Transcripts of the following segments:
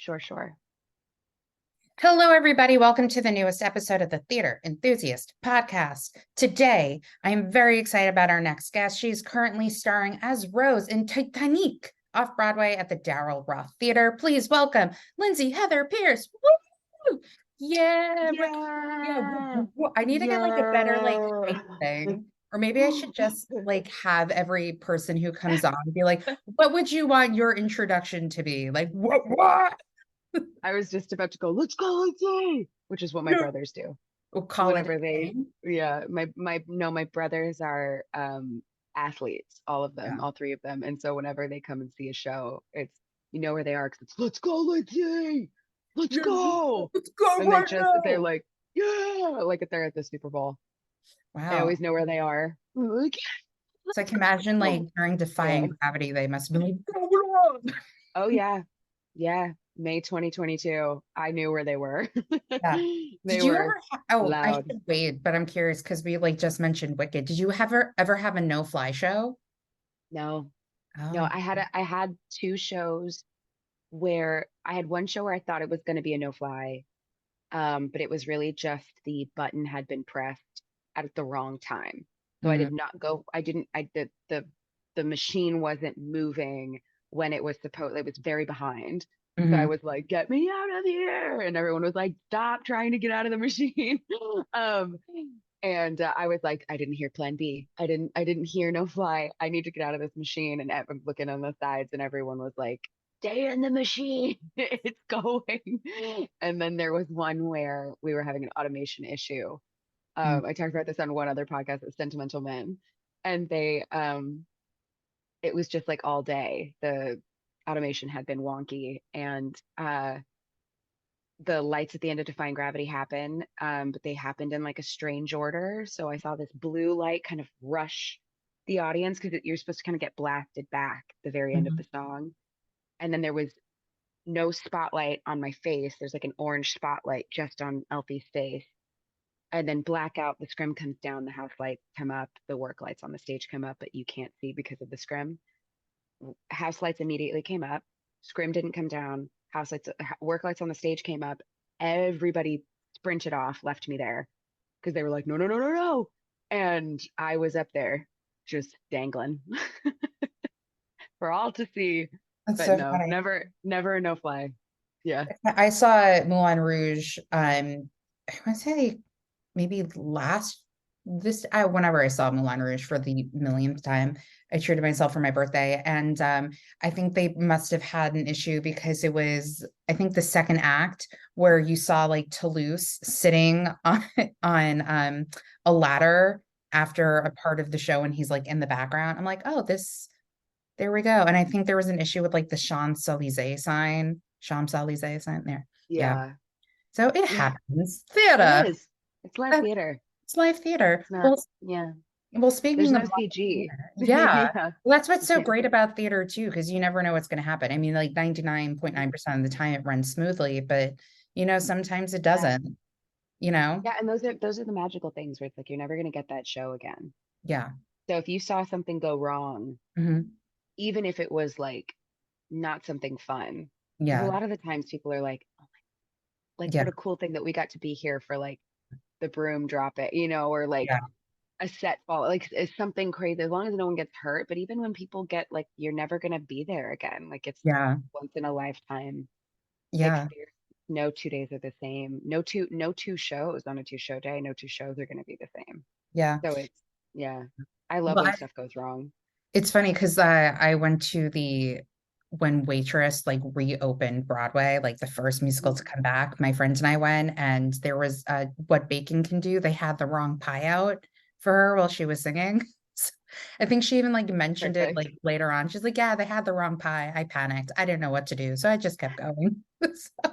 Sure. Hello, everybody. Welcome to the newest episode of the Theater Enthusiast podcast. Today, I am very excited about our next guest. She's currently starring as Rose in Titanique off Broadway at the Darrell Roth Theater. Please welcome Lindsay Heather Pearce. Woo! Yeah, yeah. Yeah. I need to get like a better like Yeah. hype thing. Or maybe I should just like have every person who comes on be like, what would you want your introduction to be? Like, what? I was just about to go, let's go, Lindsay, which is what my brothers do. We'll call it a Whenever they, day. yeah, my brothers are athletes, all of them, Yeah. all three of them. And so whenever they come and see a show, it's, you know where they are, because it's, let's go, Lindsay, let's Yeah, go. let's go And right they're now. like, yeah, like if they're at the Super Bowl. I Wow. always know where they are. I'm like, So I let's can imagine like go. during Yeah. Defying Gravity, they must have been like, "Go on." Oh yeah. Yeah. May 2022. I knew where they were. Yeah. Did They you were ever oh, I loud. should wait, but I'm curious because we like just mentioned Wicked. Did you ever have a no-fly show? No, no, Oh, I had two shows where I had one show where I thought it was going to be a no fly. But it was really just the button had been pressed at the wrong time. So I mm, did not go, I didn't, I did the machine wasn't moving when it was supposed, it was very behind. So I mhm. was like, get me out of here. And everyone was like, stop trying to get out of the machine. Um, and I was like, I didn't hear plan B. I didn't hear no fly. I need to get out of this machine. And I'm looking on the sides and everyone was like, stay in the machine. It's going. And then there was one where we were having an automation issue. Mm. I talked about this on one other podcast, Sentimental Men, and it was just like all day. The automation had been wonky, and the lights at the end of Defying Gravity happen, but they happened in like a strange order. So I saw this blue light kind of rush the audience because you're supposed to kind of get blasted back at the very end of Mhm. the song. And then there was no spotlight on my face. There's like an orange spotlight just on Elfie's face. And then blackout, the scrim comes down, the house lights come up, the work lights on the stage come up, but you can't see because of the scrim. House lights immediately came up. Scrim didn't come down. House lights, work lights on the stage came up. Everybody sprinted off, left me there because they were like, no, no, no, no, no. And I was up there just dangling for all to see. That's But so no, funny. never a no fly. Yeah. I saw Moulin Rouge. I want to say maybe last this I whenever I saw Moulin Rouge for the millionth time, I treated myself for my birthday, and I think they must have had an issue because it was I think the second act where you saw like Toulouse sitting on a ladder after a part of the show, and he's like in the background. I'm like, oh, this there we go. And I think there was an issue with like the Champs-Élysées sign there. Yeah. Yeah. So it Yeah. happens. It Theater. is. It's live That's theater. it's live theater. It's not, yeah. Well, There's speaking of no live CG. theater, yeah. Yeah. Well, that's what's You so can't. great about theater too, because you never know what's going to happen. I mean, like 99.9% of the time it runs smoothly, but sometimes it Yeah. doesn't, you know? Yeah. And those are the magical things where it's like you're never gonna get that show again. Yeah. So if you saw something go wrong, Hmm. even if it was like not something fun, because a Yeah. lot of the times people are like, oh, like Yeah. what a cool thing that we got to be here for like the broom drop it, or like Yeah. a set fall, like it's something crazy as long as no one gets hurt. But even when people get like, you're never gonna be there again. Like it's Yeah. once in a lifetime Yeah. experience. No 2 days are the same. No two shows on a two-show day. No two shows are going to be the same. Yeah. So it's yeah. I love Well, when stuff goes wrong. it's funny because I went to the when Waitress like reopened Broadway, like the first musical to Mhm. come back. My friends and I went, and there was What Bacon Can Do. They had the wrong pie out for her while she was singing. I think she even like mentioned it Perfect. like later on. She's like, "Yeah, they had the wrong pie. I panicked. I didn't know what to do, so I just kept going." So,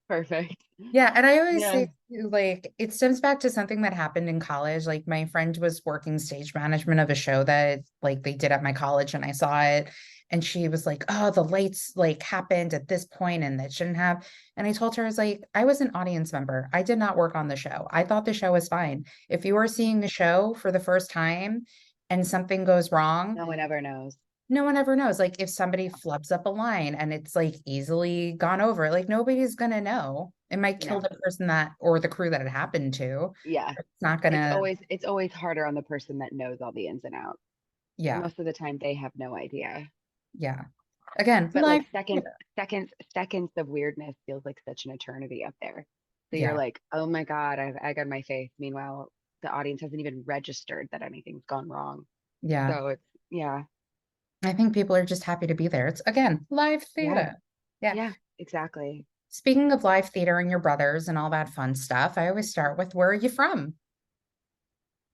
Perfect. yeah, and I always Yeah. say like it stems back to something that happened in college. Like my friend was working stage management of a show that like they did at my college and I saw it and she was like, "Oh, the lights like happened at this point and that shouldn't have." And I told her I was like, "I was an audience member. I did not work on the show. I thought the show was fine. If you are seeing the show for the first time and something goes wrong, No one ever knows. no one ever knows. Like if somebody flubs up a line and it's like easily gone over, like nobody's gonna know. It might kill No. the person that or the crew that it happened to. Yeah. It's not It's gonna, always it's always harder on the person that knows all the ins and outs. yeah, Most of the time they have no idea. yeah. Again, But like live theater. seconds of weirdness feels like such an eternity up there. So you're Yeah, like, oh my God, I've egg on my face. Meanwhile, the audience hasn't even registered that anything's gone wrong. yeah. So it's yeah, I think people are just happy to be there. It's again, live yeah, theater. Yeah. yeah, exactly. Speaking of live theater and your brothers and all that fun stuff, I always start with where are you from?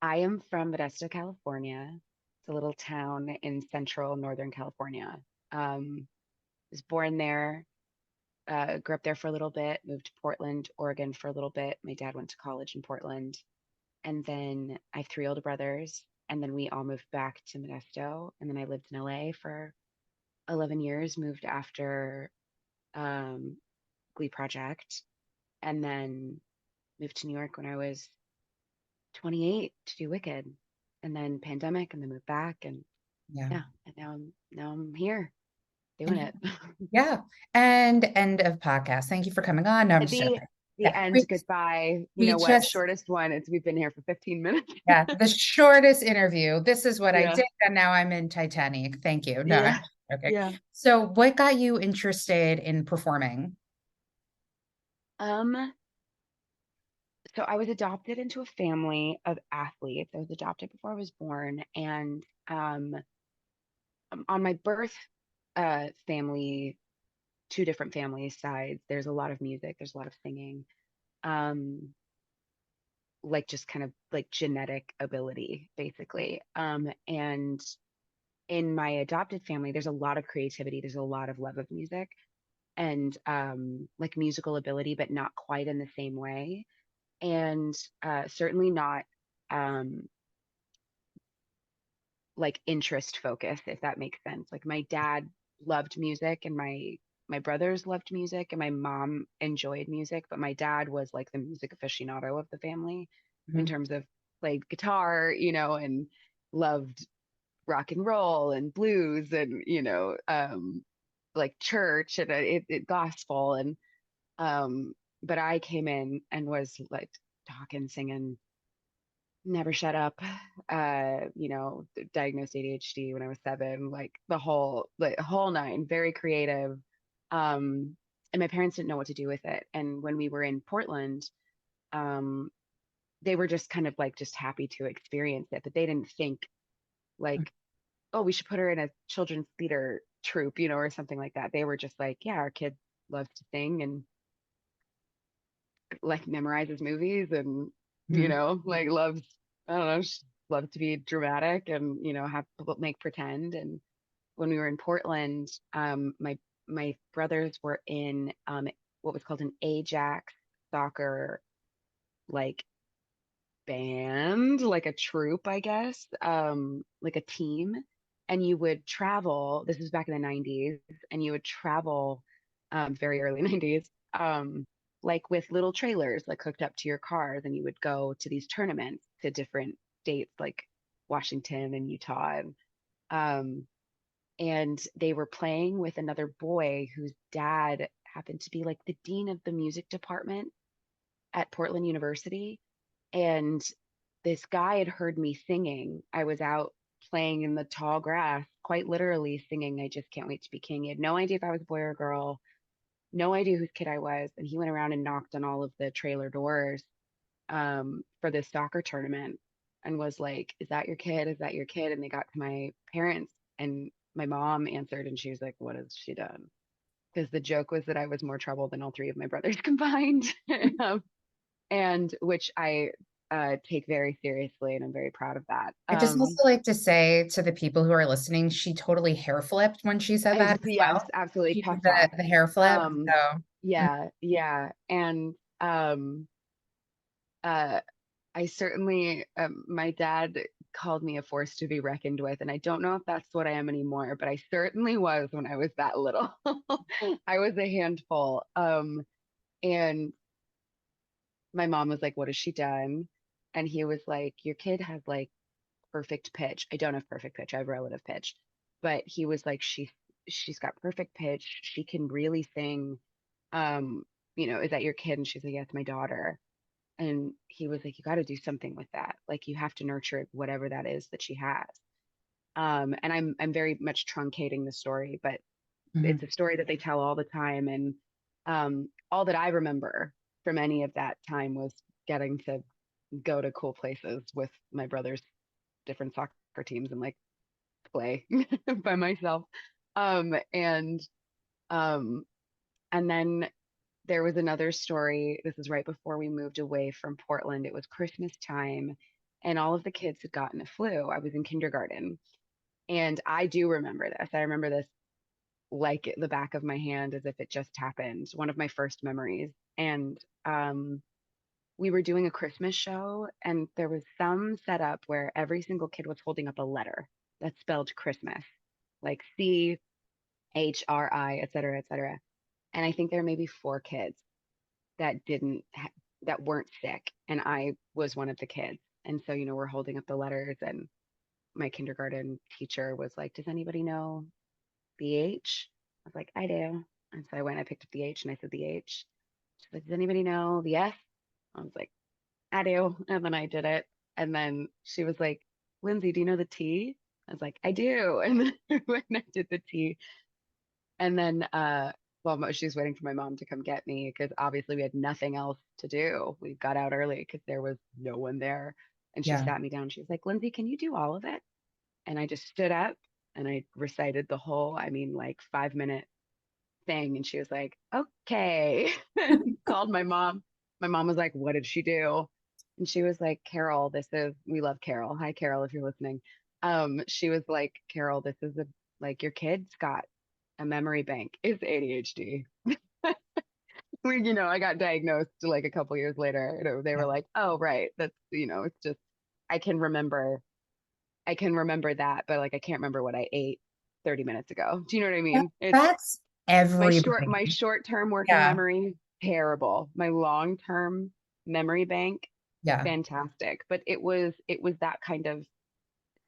I am from Modesto, California. It's a little town in central Northern California. Was born there, grew up there for a little bit, moved to Portland, Oregon for a little bit. My dad went to college in Portland. And then I have three older brothers. And then we all moved back to Modesto. And then I lived in LA for 11 years, moved after um, Glee Project, and then moved to New York when I was 28 to do Wicked. And then pandemic, and then moved back. And Yeah. yeah, and now I'm here doing And it. yeah. And end of podcast. Thank you for coming on. No, I'm At just the joking. the Yeah. end, goodbye. You We know what? just Shortest one. We've been here for 15 minutes. yeah, the shortest interview. This is what I Yeah. did, and now I'm in Titanic. Thank you. No, I'm Yeah. okay. Yeah. So what got you interested in performing? Um, so I was adopted into a family of athletes. I was adopted before I was born, and on my birth family, two different family sides, there's a lot of music, there's a lot of singing, um, like just kind of like genetic ability, basically. And in my adopted family, there's a lot of creativity, there's a lot of love of music and like musical ability, but not quite in the same way. And certainly not um, like interest focused, if that makes sense. Like my dad loved music and my brothers loved music and my mom enjoyed music, but my dad was like the music aficionado of the family in Mhm. terms of played guitar, and loved rock and roll and blues and like church and gospel and um but I came in and was like talking, singing, never shut up. Diagnosed ADHD when I was 7, like the whole nine, very creative. And my parents didn't know what to do with it. And when we were in Portland, um, they were just kind of like just happy to experience it, but they didn't think like, oh, we should put her in a children's theater troupe, or something like that. They were just like, yeah, our kid loves to sing and like memorizes movies and Mhm. like loves, I don't know, she loves to be dramatic and have people make pretend. And when we were in Portland, my brothers were in what was called an Ajax soccer like band, like a troupe, I guess, like a team. And you would travel, this was back in the 90s, and you would travel very early 90s, like with little trailers like hooked up to your cars, and you would go to these tournaments to different states like Washington and Utah. Um, and they were playing with another boy whose dad happened to be like the dean of the music department at Portland University. And this guy had heard me singing. I was out playing in the tall grass, quite literally singing, I Just Can't Wait to Be King. He had no idea if I was a boy or a girl, no idea whose kid I was. And he went around and knocked on all of the trailer doors for this soccer tournament and was like, "Is that your kid? Is that your kid?" And they got to my parents, and my mom answered, and she was like, "What has she done?" Because the joke was that I was more trouble than all three of my brothers combined. And which I take very seriously, and I'm very proud of that. I just also like to say to the people who are listening, she totally hair flipped when she said that as Yes, well. absolutely, She did tough the talk. the hair flip. Um, So mm, yeah, yeah, and uh, I certainly, my dad called me a force to be reckoned with, and I don't know if that's what I am anymore, but I certainly was when I was that little. I was a handful. And my mom was like, "What has she done?" And he was like, "Your kid has like perfect pitch. I don't have perfect pitch. I have relative pitch." but he was like, she's got perfect pitch. She can really sing. Um, is that your kid? And she's like, yeah, it's my daughter. And he was like, you got to do something with that. Like you have to nurture whatever that is that she has. And I'm very much truncating the story, but it's Mhm. a story that they tell all the time. And all that I remember from any of that time was getting to go to cool places with my brother's different soccer teams and like play by myself. Um, and um, and then there was another story. This is right before we moved away from Portland. It was Christmas time, and all of the kids had gotten a flu. I was in kindergarten, and I do remember this. I remember this like the back of my hand as if it just happened. One of my first memories. And we were doing a Christmas show, and there was some setup where every single kid was holding up a letter that spelled Christmas, like CHRI, et cetera, et cetera. And I think there may be four kids that didn't that weren't sick, and I was one of the kids. And so, we're holding up the letters, and my kindergarten teacher was like, "Does anybody know the H?" I was like, "I do." And so I went, I picked up the H and I said the H. She's like, "Does anybody know the S?" I was like, "I do." And then I did it. And then she was like, "Lindsay, do you know the T?" I was like, "I do." And then when I did the T, and then she was waiting for my mom to come get me because obviously we had nothing else to do. We got out early because there was no one there. And she Yeah. sat me down. She was like, "Lindsay, can you do all of it?" And I just stood up and I recited the whole, I mean, like 5 minute thing. And she was like, "Okay." And called my mom. My mom was like, "What did she do?" And she was like, "Carol, we love Carol. Hi, Carol, if you're listening." She was like, "Carol, this is like your kid's got a memory bank. It's ADHD." I got diagnosed like a couple years later. They were Yeah. like, "Oh, right. That's, it's just, I can remember I can remember that, but like I can't remember what I ate 30 minutes ago." Do you know what I That- mean? It's That's my everybody. short-term working Yeah. memory, terrible. My long-term memory bank, Yeah. fantastic. But it was that kind of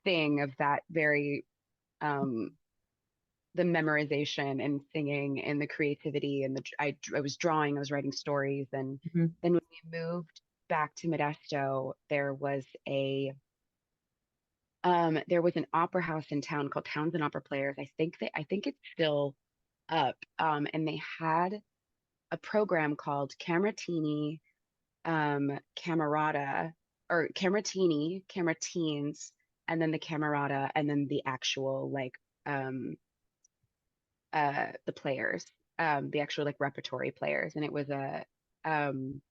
thing of that very um the memorization and singing and the creativity and I was drawing, I was writing stories. And Mhm. then when we moved back to Modesto, there was an opera house in town called Towns and Opera Players. I think it's still up. And they had a program called Cameratini, Camerata, or Camerines, and then the Camerata, and then the actual like um the players, the actual like repertory players. And it was um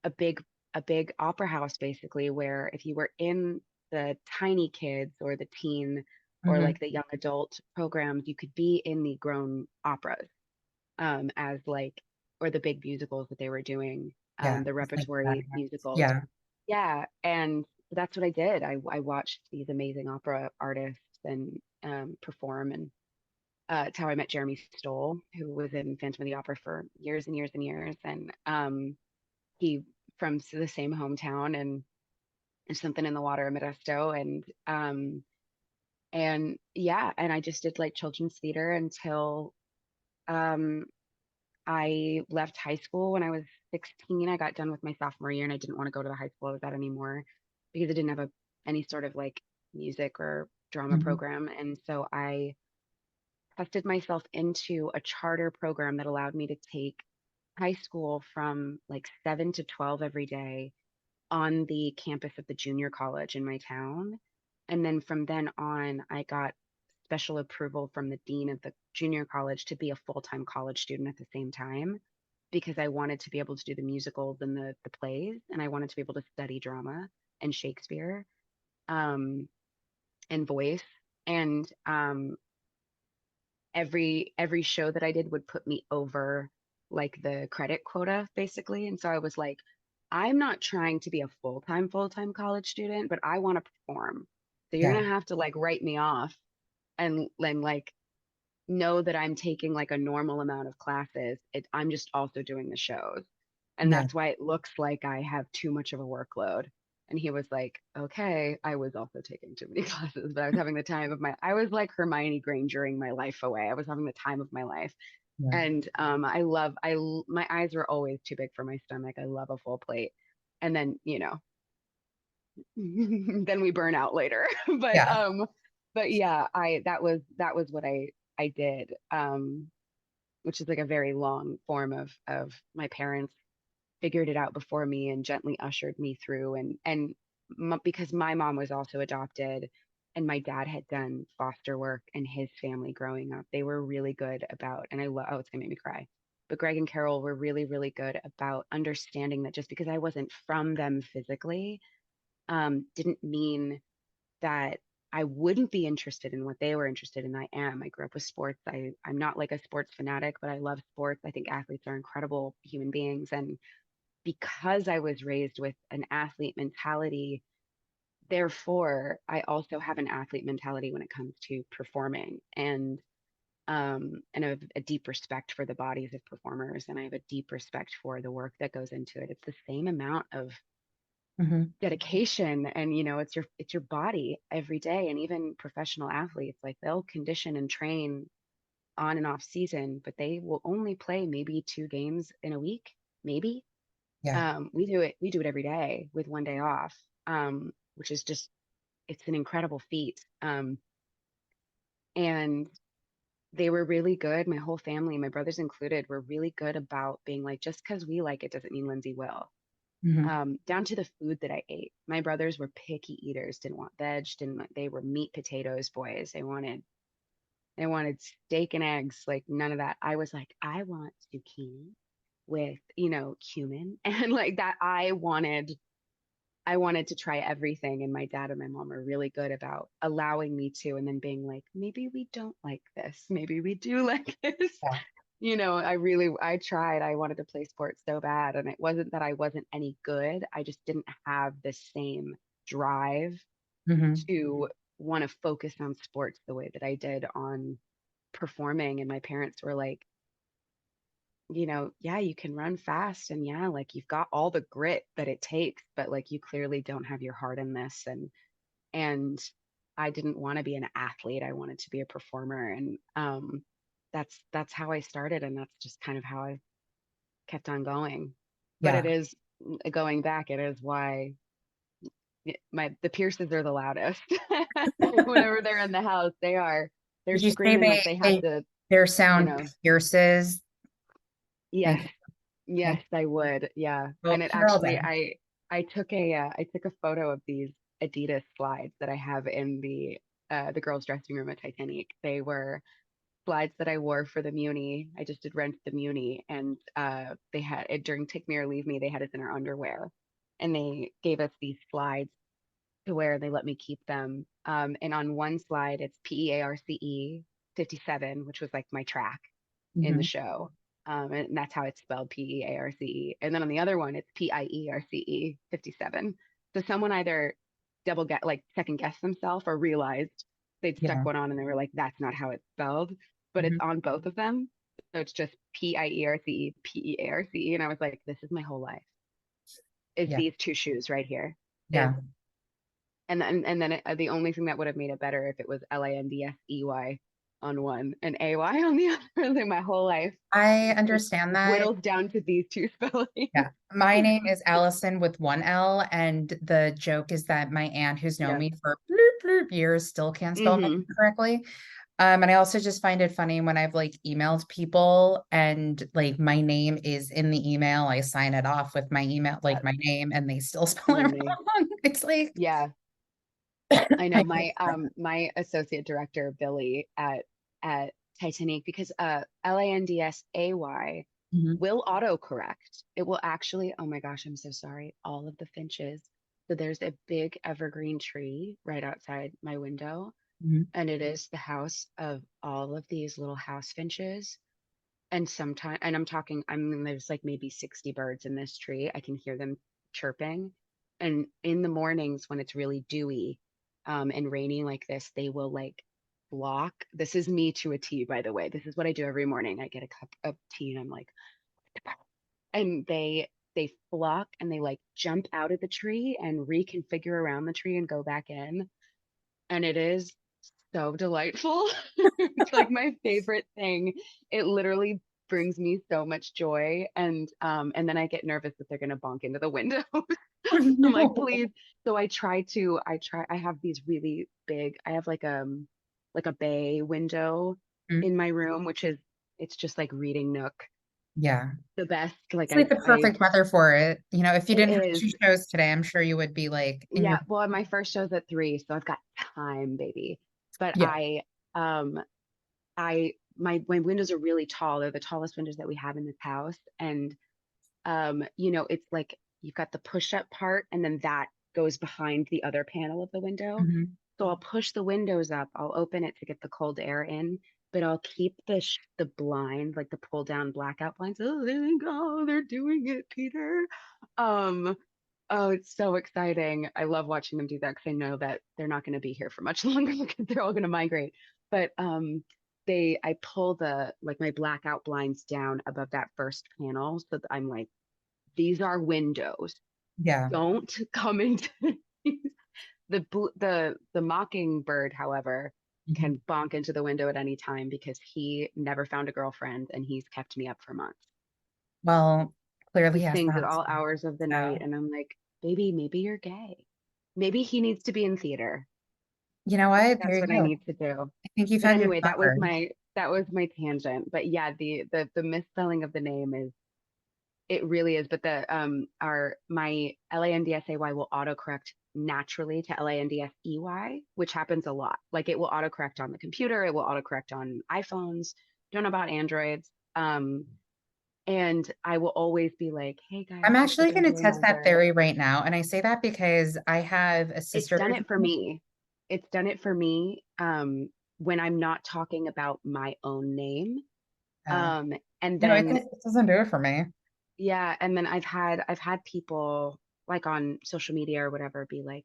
a big a big opera house basically, where if you were in the tiny kids or the teen or Mhm. like the young adult programs, you could be in the grown operas, as like, or the big musicals that they were doing, Yeah. the It's like that. repertory musicals. Yeah. Yeah, and that's what I did. I watched these amazing opera artists and perform. And it's how I met Jeremy Stoll, who was in Phantom of the Opera for years and years and years. And he from the same hometown, and there's something in the water in Modesto. And yeah, and I just did like children's theater until um I left high school when I was 16. I got done with my sophomore year and I didn't want to go to the high school I was at anymore because it didn't have any sort of like music or drama Mhm. program. And so I tested myself into a charter program that allowed me to take high school from like 7 to 12 every day on the campus of the junior college in my town. And then from then on, I got special approval from the dean of the junior college to be a full-time college student at the same time, because I wanted to be able to do the musicals and the plays, and I wanted to be able to study drama and Shakespeare, um, and voice. And every show that I did would put me over like the credit quota basically. And so I was like, I'm not trying to be a full-time college student, but I want to perform. So you're Yeah. gonna have to like write me off and like know that I'm taking like a normal amount of classes. I'm just also doing the shows. And Yeah. that's why it looks like I have too much of a workload. And he was like, okay, I was also taking too many classes, but I was having the time of I was like Hermione Grangering my life away. I was having the time of my life. Yeah. And my eyes were always too big for my stomach. I love a full plate. And then, then we burn out later. But Yeah. yeah, that was what I did. Which is like a very long form of my parents figured it out before me and gently ushered me through, because my mom was also adopted and my dad had done foster work in his family growing up. They were really good about, and I love, oh, it's gonna make me cry. But Greg and Carol were really, really good about understanding that just because I wasn't from them physically, didn't mean that I wouldn't be interested in what they were interested in. I am. I grew up with sports. I'm not like a sports fanatic, but I love sports. I think athletes are incredible human beings. And because I was raised with an athlete mentality, therefore I also have an athlete mentality when it comes to performing, and I have a deep respect for the bodies of performers, and I have a deep respect for the work that goes into it. It's the same amount of Hmm. dedication, and it's your body every day. And even professional athletes, like, they'll condition and train on and off season, but they will only play maybe 2 games in a week, maybe. Yeah. We do it every day with one day off, which is just, it's an incredible feat. And they were really good. My whole family, my brothers included, were really good about being like, just because we like it doesn't mean Lindsay will. Hmm. Down to the food that I ate. My brothers were picky eaters, didn't want veg, they were meat potatoes boys. They wanted steak and eggs, like none of that. I was like, I want zucchini with, cumin and like that. I wanted to try everything. And my dad and my mom are really good about allowing me to, and then being like, maybe we don't like this. Maybe we do like this. Yeah. I tried. I wanted to play sports so bad. And it wasn't that I wasn't any good. I just didn't have the same drive Hmm. to want to focus on sports the way that I did on performing. And my parents were like, yeah, you can run fast, and yeah, like you've got all the grit that it takes, but like you clearly don't have your heart in this. And I didn't want to be an athlete. I wanted to be a performer. And that's how I started, and that's just kind of how I kept on going. But it Yeah. is, going back, it is why the Pierces are the loudest. Whenever they're in the house, they're Did you say screaming like they have to, their you sound know. pierces? Yes. Thank you. Thank Yes, I would. Yeah. you. Well, And it Carol actually, did. I took a photo of these Adidas slides that I have in the girls' dressing room at Titanique. They were slides that I wore for the Muni. I just did rent the Muni, and they had it during Take Me or Leave Me. They had us in our underwear, and they gave us these slides to wear. They let me keep them. And on one slide, it's PEARCE 57, which was like my track in the Hmm. show. And that's how it's spelled, PEARCE. And then on the other one, it's PIERCE 57. So someone either like second guessed themselves or realized they'd stuck Yeah. one on and they were like, that's not how it's spelled, but it's Hmm. on both of them. So it's just PIERCE, PEARCE. And I was like, this is my whole life, is Yeah. these two shoes right here. Is Yeah. the only thing that would have made it better if it was LANDSEY on one and AY on the other. Like my whole life I just understand that. whittles down to these two spellings. Yeah. My name is Allison with one L, and the joke is that my aunt, who's known Yeah. me for bloop, bloop years, still can't spell my Hmm. name correctly. And I also just find it funny when I've like emailed people and like my name is in the email, I sign it off with my email, like Yes. my name, and they still spell And it then they, wrong. It's like, yeah, I know I my associate director Billy at Titanique, because LANDSAY Mhm. will autocorrect. It will actually, oh my gosh, I'm so sorry. All of the finches. So there's a big evergreen tree right outside my window, Mhm. and it is the house of all of these little house finches. And sometimes, and I'm talking, I mean, there's like maybe 60 birds in this tree. I can hear them chirping. And in the mornings when it's really dewy, and rainy like this, they will like block. This is me to a T, by the way. This is what I do every morning. I get a cup of tea and I'm like, and they flock and they like jump out of the tree and reconfigure around the tree and go back in. And it is so delightful. It's like my favorite thing. It literally brings me so much joy. And then I get nervous that they're gonna bonk into the window. Oh, I'm like, no. please. So I have these really big, I have like a bay window Mm. in my room, which is it's just like reading nook. Yeah. The best. Like It's like the I perfect weather for it. You know, if you it didn't have is. two shows today, I'm sure you would be like in your, Yeah, well, my first show's at 3, so I've got time, baby. But yeah. um my windows are really tall. They're the tallest windows that we have in this house. And it's like you've got the push-up part and then that goes behind the other panel of the window. Mhm. So I'll push the windows up, I'll open it to get the cold air in, but I'll keep the blinds, like the pull down blackout blinds. Oh, there they go. They're doing it, Peter. Um, oh, it's so exciting. I love watching them do that because I know that they're not going to be here for much longer because they're all going to migrate. But I pull the like my blackout blinds down above that first panel so that I'm like, these are windows. Yeah. Don't come into the mockingbird, however, Mhm. can bonk into the window at any time because he never found a girlfriend and he's kept me up for months. Well, clearly He he has sings at that. all hours of the night, So, and I'm like, baby, maybe you're gay. Maybe he needs to be in theater. you know Maybe what? There that's you what I go. need to do. I think you But found your anyway, lover. that was my tangent. But yeah, the misspelling of the name is it really is. But the our my Landsay will autocorrect naturally to Landsey, which happens a lot. Like it will autocorrect on the computer, it will autocorrect on iPhones. Don't know about Androids. And I will always be like, hey guys, I'm this is actually going to Lindsay test that Heather. theory right now. And I say that because I have a It's sister. done it for me. It's done it for me when I'm not talking about my own name. Oh, Um, and no, then it doesn't do it for me. yeah, and then I've had people like on social media or whatever be like,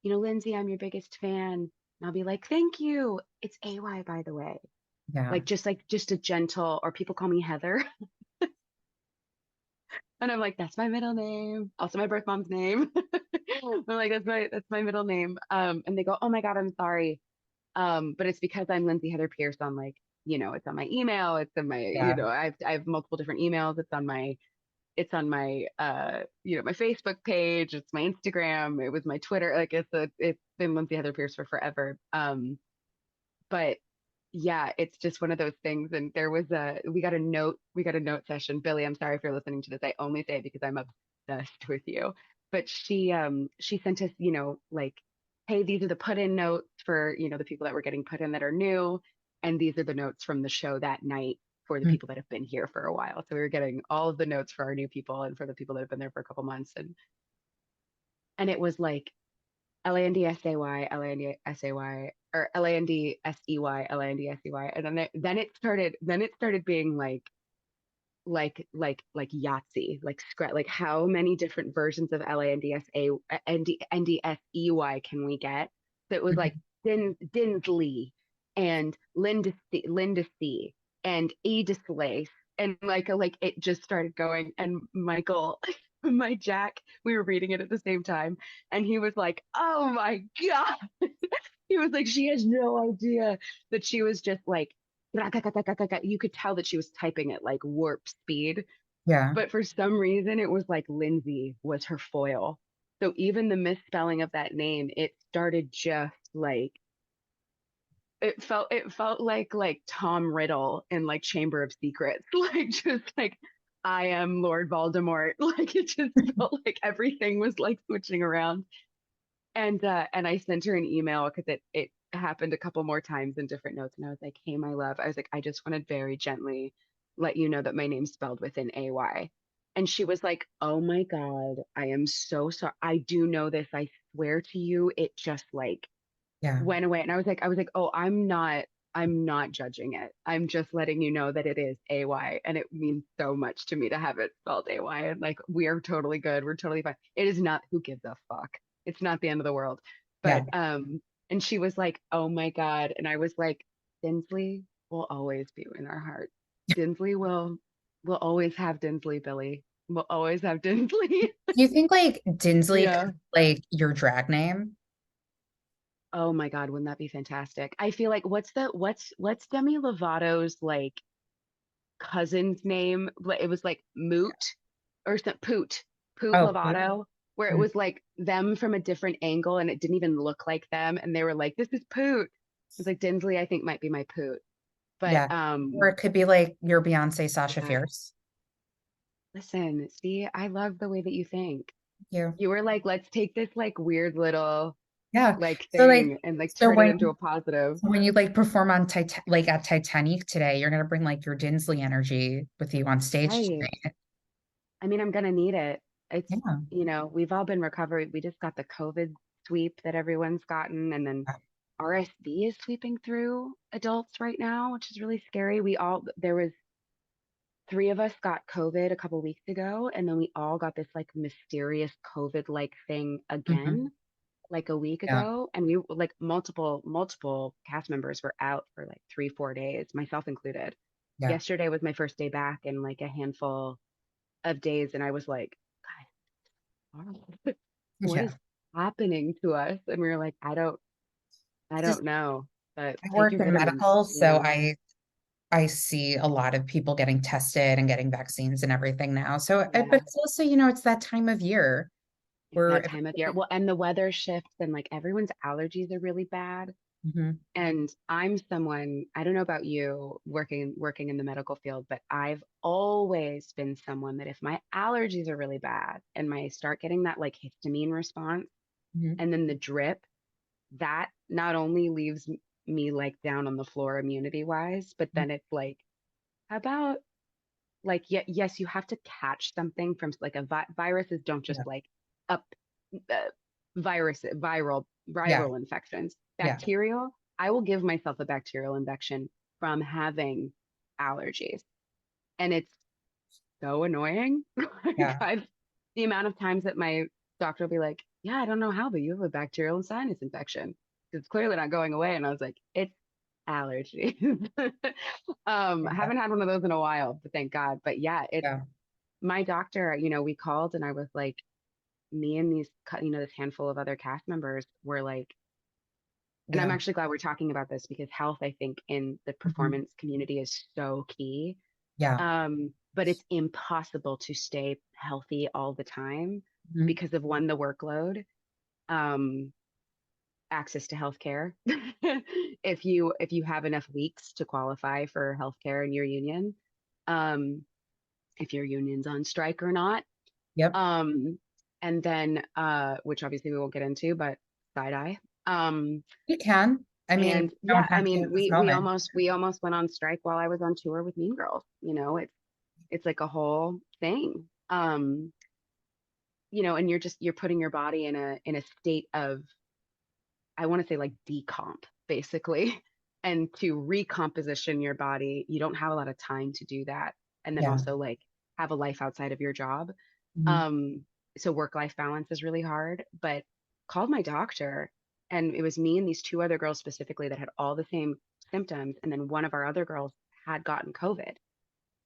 Lindsay, I'm your biggest fan. And I'll be like, thank you. It's AY, by the way. Yeah. Like just a gentle, or people call me Heather. And I'm like, that's my middle name. Also my birth mom's name. I'm like, that's my middle name. And they go, oh my God, I'm sorry. But it's because I'm Lindsay Heather Pearce on like, it's on my email, it's in my, Yeah. I have multiple different emails. It's on my my Facebook page, it's my Instagram, it was my Twitter. Like it's been Lindsay Heather Pearce for forever. But yeah, it's just one of those things. And there was we got a note session. Billy, I'm sorry if you're listening to this. I only say it because I'm obsessed with you. But she sent us, like, hey, these are the put in notes for, the people that were getting put in that are new. And these are the notes from the show that night for the Mm. people that have been here for a while. So we were getting all of the notes for our new people and for the people that have been there for a couple months. And it was like Landsay, Landsay, or Landsey, Landsey. And then it started being like Yahtzee, like how many different versions of Landsa, Ndsey can we get? So it was like Mhm. Dinsley and Lindesey and Edislace. And like it just started going. And Michael, my Jack, we were reading it at the same time. And he was like, oh my God. He was like, she has no idea that she was just like, you could tell that she was typing at like warp speed. Yeah. But for some reason, it was like Lindsay was her foil. So even the misspelling of that name, it started just like it felt like Tom Riddle in like Chamber of Secrets, like just like I am Lord Voldemort. Like it just felt like everything was like switching around. And I sent her an email because it happened a couple more times in different notes. And I was like, hey, my love, I was like, I just want to very gently let you know that my name's spelled with an AY. And she was like, oh my God, I am so sorry. I do know this. I swear to you, it just like Yeah. went away. And I was like, oh, I'm not judging it. I'm just letting you know that it is AY. And it means so much to me to have it spelled AY. And like, we are totally good. We're totally fine. It is not, who gives a fuck? It's not the end of the world. Yeah. But, and she was like, oh my God. And I was like, Dinsley will always be in our heart. Dinsley will always have Dinsley, Billy. We'll always have Dinsley. Do you think like Dinsley could Yeah. be, like your drag name? Oh my God, wouldn't that be fantastic? I feel like what's Demi Lovato's like cousin's name? It was like Moot or some Poot Oh, Poop. Lovato, where it Mm, was like them from a different angle and it didn't even look like them, and they were like, "This is Poot." It's like Dinsley, I think might be my Poot, but yeah. Or it could be like your Beyonce Sasha yeah. Fierce. Listen, see, I love the way that you think. You. You were like, let's take this like weird little Yeah. like So like thing and like so turn it when into a positive. so when you like perform on like at Titanique today, you're gonna bring like your Dinsley energy with you on stage Right. tonight. I mean, I'm gonna need it. It's, Yeah. we've all been recovered. We just got the COVID sweep that everyone's gotten, and then RSV is sweeping through adults right now, which is really scary. There was three of us got COVID a couple weeks ago, and then we all got this like mysterious COVID-like thing Mhm. again, like a week Yeah. ago. And we like multiple cast members were out for like 3, 4 days, myself included. Yeah. Yesterday was my first day back in like a handful of days, and I was like, God, what Yeah. is happening to us? And we were like, I Just don't know, but I take work your in vitamins, medical, so I see a lot of people getting tested and getting vaccines and everything now. So, but Yeah, it's also, it's that time of year it's where that time of year. Well, and the weather shifts, and like everyone's allergies are really bad. Mhm, And I'm someone, I don't know about you working in the medical field, but I've always been someone that if my allergies are really bad and I start getting that like histamine response mhm, and then the drip, that not only leaves me like down on the floor immunity wise, but mhm. then it's like, how about like, yes, you have to catch something from like viruses don't just Yeah, like up uh, viral yeah, infections. yeah, Bacterial, I will give myself a bacterial infection from having allergies, and it's so annoying. Like yeah. the amount of times that my doctor will be like, "Yeah, I don't know how, but you have a bacterial and sinus infection. It's clearly not going away." And I was like, "It's allergies." I Yeah, haven't had one of those in a while, but thank God. But yeah, it's yeah, my doctor. We called and I was like, me and this handful of other cast members were like, and I'm yeah, actually glad we're talking about this because health, I think, in the mhm, performance community is so key. yeah, But it's impossible to stay healthy all the time mhm, because of one, the workload, um, access to healthcare. If you have enough weeks to qualify for healthcare in your union, um, if your union's on strike or not. yep. Um, and then which obviously we won't get into, but side eye. Um, You can. I mean, and you don't yeah, I have to mean, at this we moment. almost went on strike while I was on tour with Mean Girls. It's like a whole thing. And you're putting your body in a state of, I want to say like decomp, basically. And to recomposition your body, you don't have a lot of time to do that. And then Yeah. also like have a life outside of your job. Mhm, Um, so work-life balance is really hard, but called my doctor, and it was me and these two other girls specifically that had all the same symptoms. And then one of our other girls had gotten COVID.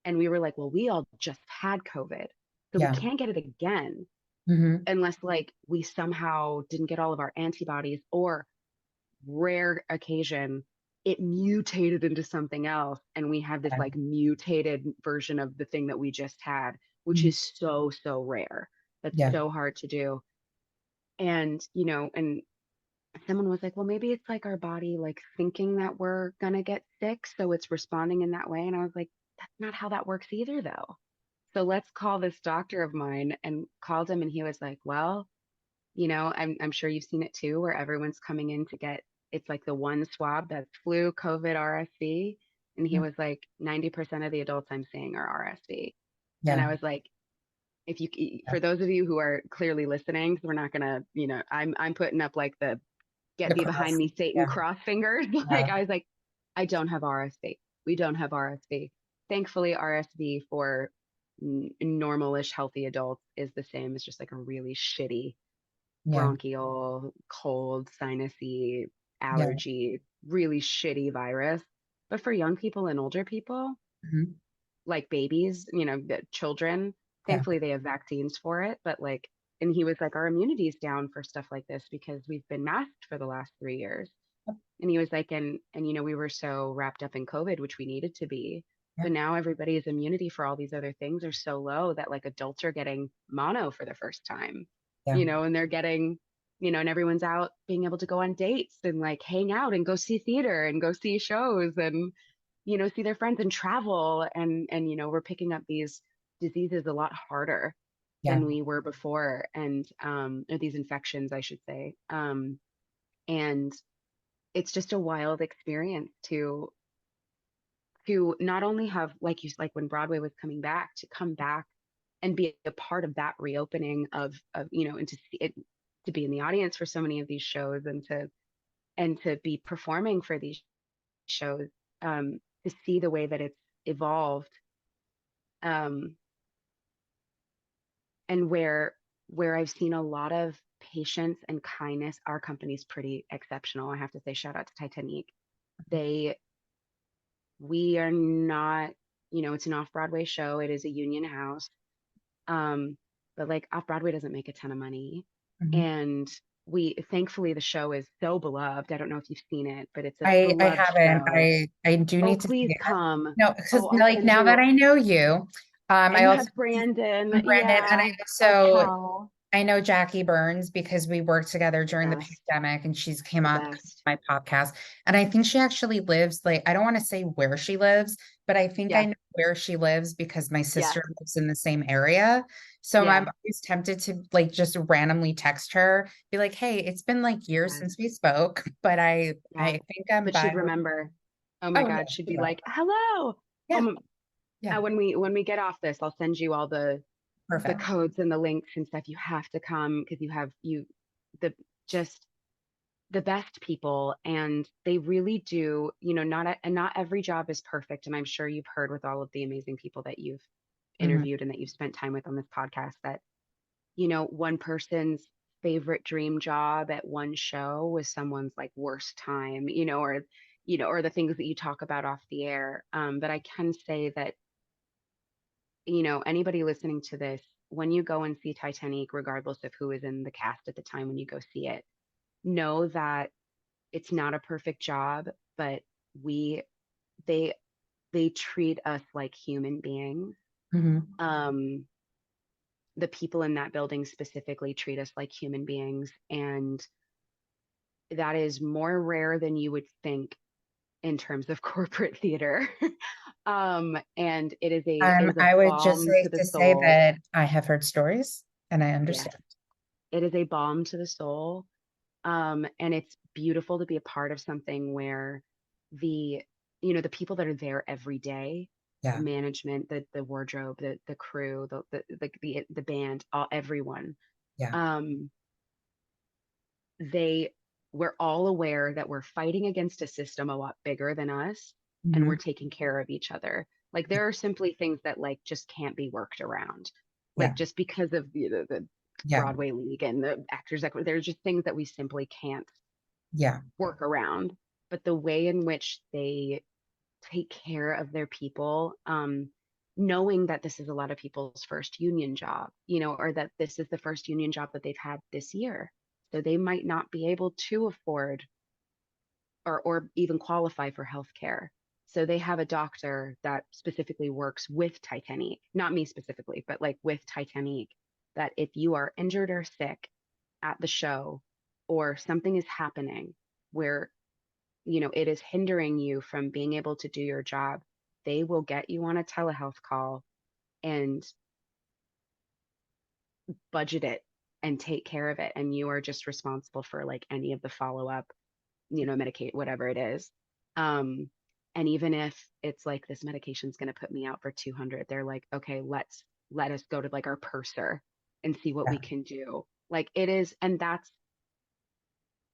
And we were like, well, we all just had COVID. So we yeah. can't get it again Hmm. unless like we somehow didn't get all of our antibodies, or rare occasion it mutated into something else and we have this Yeah. like mutated version of the thing that we just had, which Mhm, is so rare. That's yeah. so hard to do. And someone was like, well, maybe it's like our body like thinking that we're gonna get sick, so it's responding in that way. And I was like, that's not how that works either though. So let's call this doctor of mine, and called him, and he was like, well, I'm sure you've seen it too, where everyone's coming in to get, it's like the one swab that's flu, COVID, RSV. And he Mhm, was like, 90% of the adults I'm seeing are RSV. And yeah. I was like, if you, Yeah. for those of you who are clearly listening, 'cause we're not gonna, I'm putting up like the get The thee behind cross. me, Satan Yeah. cross fingers. Like Yeah. I was like, I don't have RSV. We don't have RSV. Thankfully, RSV for normalish healthy adults is the same as just like a really shitty Yeah. bronchial, cold, sinusy, Yeah. allergy, really shitty virus. But for young people and older people, Mhm, like babies, the children, Yeah. thankfully they have vaccines for it, but like, and he was like, our immunity's down for stuff like this because we've been masked for the last 3 years. And he was like, and we were so wrapped up in COVID, which we needed to be. Yeah. But now everybody's immunity for all these other things are so low that like adults are getting mono for the first time, Yeah. and they're getting, and everyone's out being able to go on dates and like hang out and go see theater and go see shows and, see their friends and travel. And, we're picking up these diseases a lot harder Yeah. than we were before. And, or these infections, I should say. And it's just a wild experience to not only have like when Broadway was coming back to come back and be a part of that reopening of and to see it, to be in the audience for so many of these shows and to be performing for these shows, to see the way that it's evolved, um and where I've seen a lot of patience and kindness. Our company's pretty exceptional, I have to say. Shout out to Titanique. They We are not, it's an off-Broadway show. It is a union house. Um, but like off-Broadway doesn't make a ton of money. Mhm. And thankfully the show is so beloved. I don't know if you've seen it, but it's a I beloved haven't. show. I do Oh, need to see please it. come. No, because Oh, I'll like send now that you. I know you, And I you also have Brandon. Brandon, and Yeah. Our pal. I know Jackie Burns because we worked together The during the best. pandemic and she's came The on best. my podcast. And I think she actually lives like, I don't want to say where she lives, but I think I Yeah. know where she lives because my Yeah. sister lives in the same area. So I'm Yeah. always tempted to like just randomly text her, be like, hey, it's been like years Yes. since we spoke, but I Yeah. think I'm But by she'd her. remember. Oh my Oh yeah, God. She'd she be will. like, hello. Yeah, Um, yeah. when we get off this, I'll send you all the Perfect. codes and the links and stuff. You have to come because you have the just the best people, and they really do. Not every job is perfect, and I'm sure you've heard with all of the amazing people that you've Mhm. interviewed and that you've spent time with on this podcast that one person's favorite dream job at one show was someone's like worst time, or the things that you talk about off the air. But I can say that anybody listening to this, when you go and see Titanic, regardless of who is in the cast at the time when you go see it, know that it's not a perfect job, but we they they treat us like human beings. Mhm. Um, the people in that building specifically treat us like human beings, and that is more rare than you would think in terms of corporate theater. And it is a I would just balm to like the to say soul. that I have heard stories and I Yes, understand. it is a balm to the soul. And it's beautiful to be a part of something where the the people that are there every day, the Yeah, management, the wardrobe, the crew, the band, everyone, yeah. um, they we're all aware that we're fighting against a system a lot bigger than us, and we're Mhm. taking care of each other. Like there are simply things that like just can't be worked around, like Yeah, just because of the yeah, Broadway League and the actors. There's just things that we simply can't yeah, work around. But the way in which they take care of their people, knowing that this is a lot of people's first union job, or that this is the first union job that they've had this year. So they might not be able to afford or even qualify for health care. So they have a doctor that specifically works with Titanic, not me specifically, but like with Titanic, that if you are injured or sick at the show or something is happening where it is hindering you from being able to do your job, they will get you on a telehealth call and budget it and take care of it. And you are just responsible for like any of the follow up, medicate, whatever it is. Um, and even if it's like this medication's going to put me out for 200, they're like, okay, let us go to like our purser and see what we yeah, can do. Like it is, and that's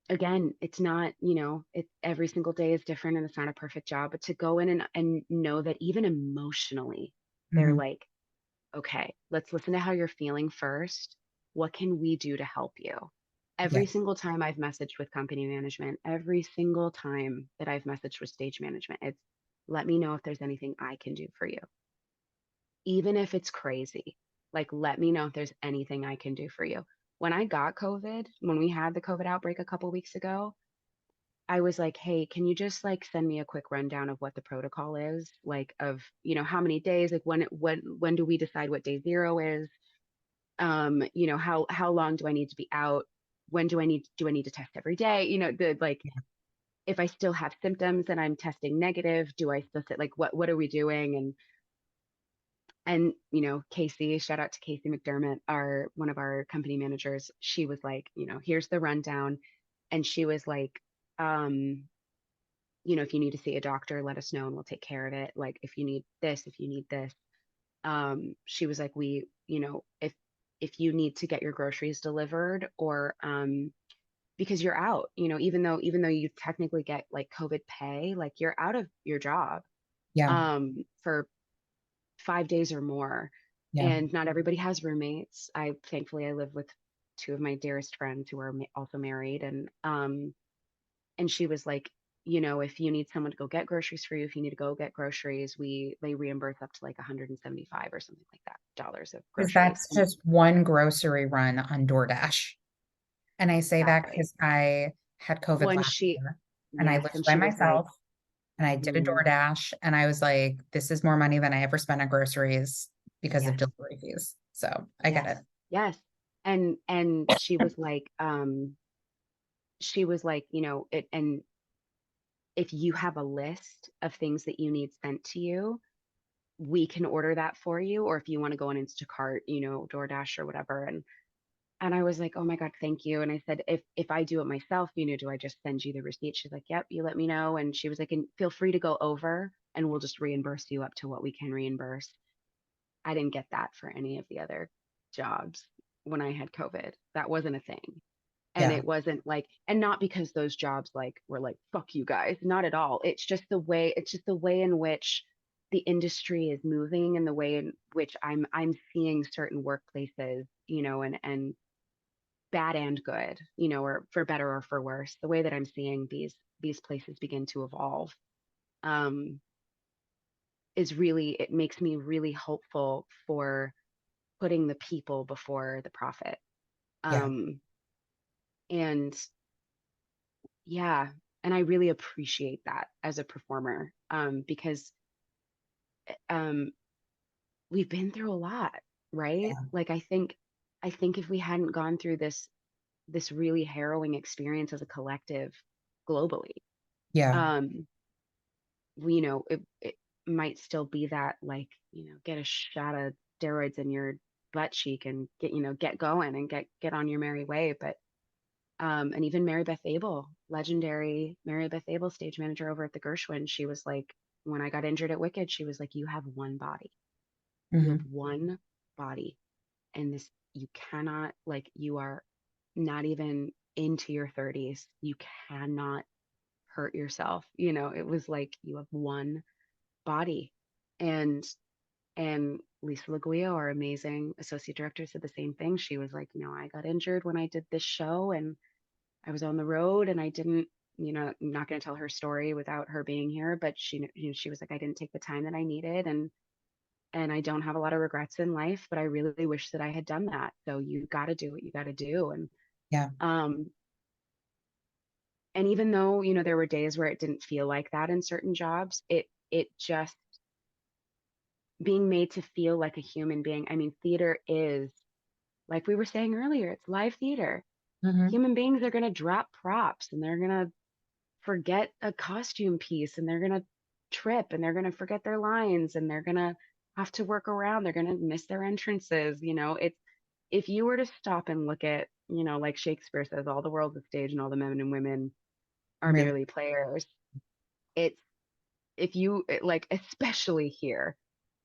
again, it's not, it every single day is different and it's not a perfect job, but to go in and know that even emotionally, they're mhm, like, okay, let's listen to how you're feeling first. What can we do to help you? Every yes, single time I've messaged with company management, every single time that I've messaged with stage management, it's let me know if there's anything I can do for you, even if it's crazy. Like, let me know if there's anything I can do for you. When I got COVID, when we had the COVID outbreak a couple weeks ago, I was like, hey, can you just like send me a quick rundown of what the protocol is? Like of, how many days, like when do we decide what day zero is? How long do I need to be out? When do I need to test every day? The like Yeah. if I still have symptoms and I'm testing negative, do I still sit like what are we doing? And Casey, shout out to Casey McDermott, our one of our company managers, she was like, here's the rundown. And she was like, um, if you need to see a doctor, let us know and we'll take care of it. Like if you need this. She was like, if you need to get your groceries delivered or because you're out, even though you technically get like COVID pay, like you're out of your job Yeah. for 5 days or more. Yeah. And not everybody has roommates. Thankfully I live with two of my dearest friends who are also married, and she was like, if you need someone to go get groceries for you, if you need to go get groceries, they reimburse up to like 175 or something like that dollars of Because groceries. that's And just one grocery run on DoorDash. And I say that exactly. because I had COVID One last she year and I Yes, lived and by she was like, myself and I did a mhm, DoorDash and I was like, this is more money than I ever spent on groceries because of yes, delivery fees. So I get yes, it. yes. And she was like, it, and if you have a list of things that you need sent to you, we can order that for you. Or if you want to go on Instacart, DoorDash or whatever. And I was like, oh my God, thank you. And I said, if I do it myself, do I just send you the receipt? She's like, yep, you let me know. And she was like, and feel free to go over and we'll just reimburse you up to what we can reimburse. I didn't get that for any of the other jobs when I had COVID. That wasn't a thing. And Yeah. it wasn't like, and not because those jobs like were like, fuck you guys, not at all. It's just the way in which the industry is moving and the way in which I'm seeing certain workplaces, and bad and good, or for better or for worse, the way that I'm seeing these places begin to evolve, um, it makes me really hopeful for putting the people before the profit. Yeah. Um, and yeah, and I really appreciate that as a performer, because um, we've been through a lot, right? Yeah. Like I think if we hadn't gone through this really harrowing experience as a collective globally, Yeah. um, it might still be that like, get a shot of steroids in your butt cheek and get going and get on your merry way. But and even Mary Beth Abel, legendary Mary Beth Abel, stage manager over at the Gershwin, she was like, when I got injured at Wicked, she was like, you have one body. You have Hmm. one body. And this, you cannot, like, you are not even into your 30s. You cannot hurt yourself. It was like, you have one body. And Lisa LaGuio, our amazing associate director, said the same thing. She was like, I got injured when I did this show and I was on the road and I didn't, I'm not going to tell her story without her being here, but she was like, I didn't take the time that I needed, and I don't have a lot of regrets in life, but I really wish that I had done that. So you got to do what you got to do. Yeah. Um, and even though, there were days where it didn't feel like that in certain jobs, it just being made to feel like a human being. I mean, theater is, like we were saying earlier, it's live theater. Hmm. Human beings are going to drop props and they're going to forget a costume piece and they're going to trip and they're going to forget their lines and they're going to have to work around. They're going to miss their entrances. It's, if you were to stop and look at, like Shakespeare says, all the world's a stage and all the men and women are Really. merely players. It's, if you like, especially here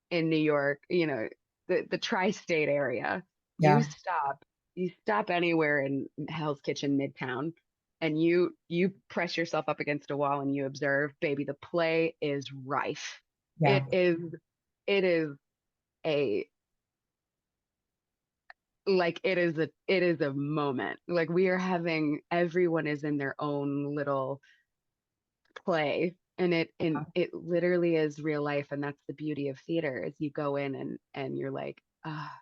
in New York, the tri-state area, you Yeah. stop, you stop anywhere in Hell's Kitchen Midtown and you press yourself up against a wall and you observe, baby, the play is rife. Yeah. It is a it is a moment. Like we are having, everyone is in their own little play, and it literally is real life, and that's the beauty of theater is you go in and you're like, ah,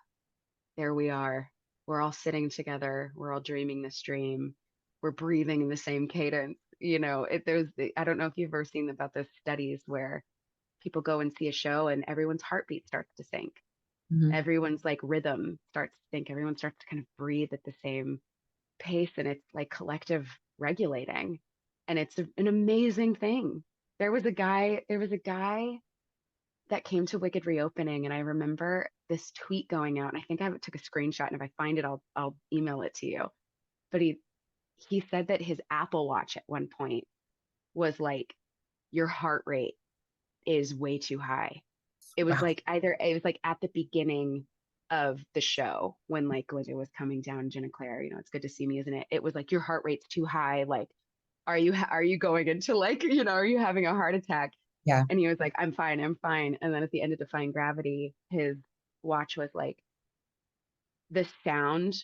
there we are. We're all sitting together. We're all dreaming this dream. We're breathing in the same cadence. I don't know if you've ever seen about those studies where people go and see a show and everyone's heartbeat starts to sync. Mhm. Everyone's like rhythm starts to sync. Everyone starts to kind of breathe at the same pace, and it's like collective regulating. And it's an amazing thing. There was a guy that came to Wicked reopening, and I remember this tweet going out, and I think I took a screenshot, and if I find it, I'll email it to you. But he said that his Apple Watch at one point was like, your heart rate is way too high. Wow. It was like at the beginning of the show when like Lindsay was coming down, Jenna Claire, it's good to see me, isn't it? It was like your heart rate's too high. Like, are you going into like, are you having a heart attack? Yeah. And he was like, I'm fine, I'm fine. And then at the end of Defying Gravity, his watch was like, the sound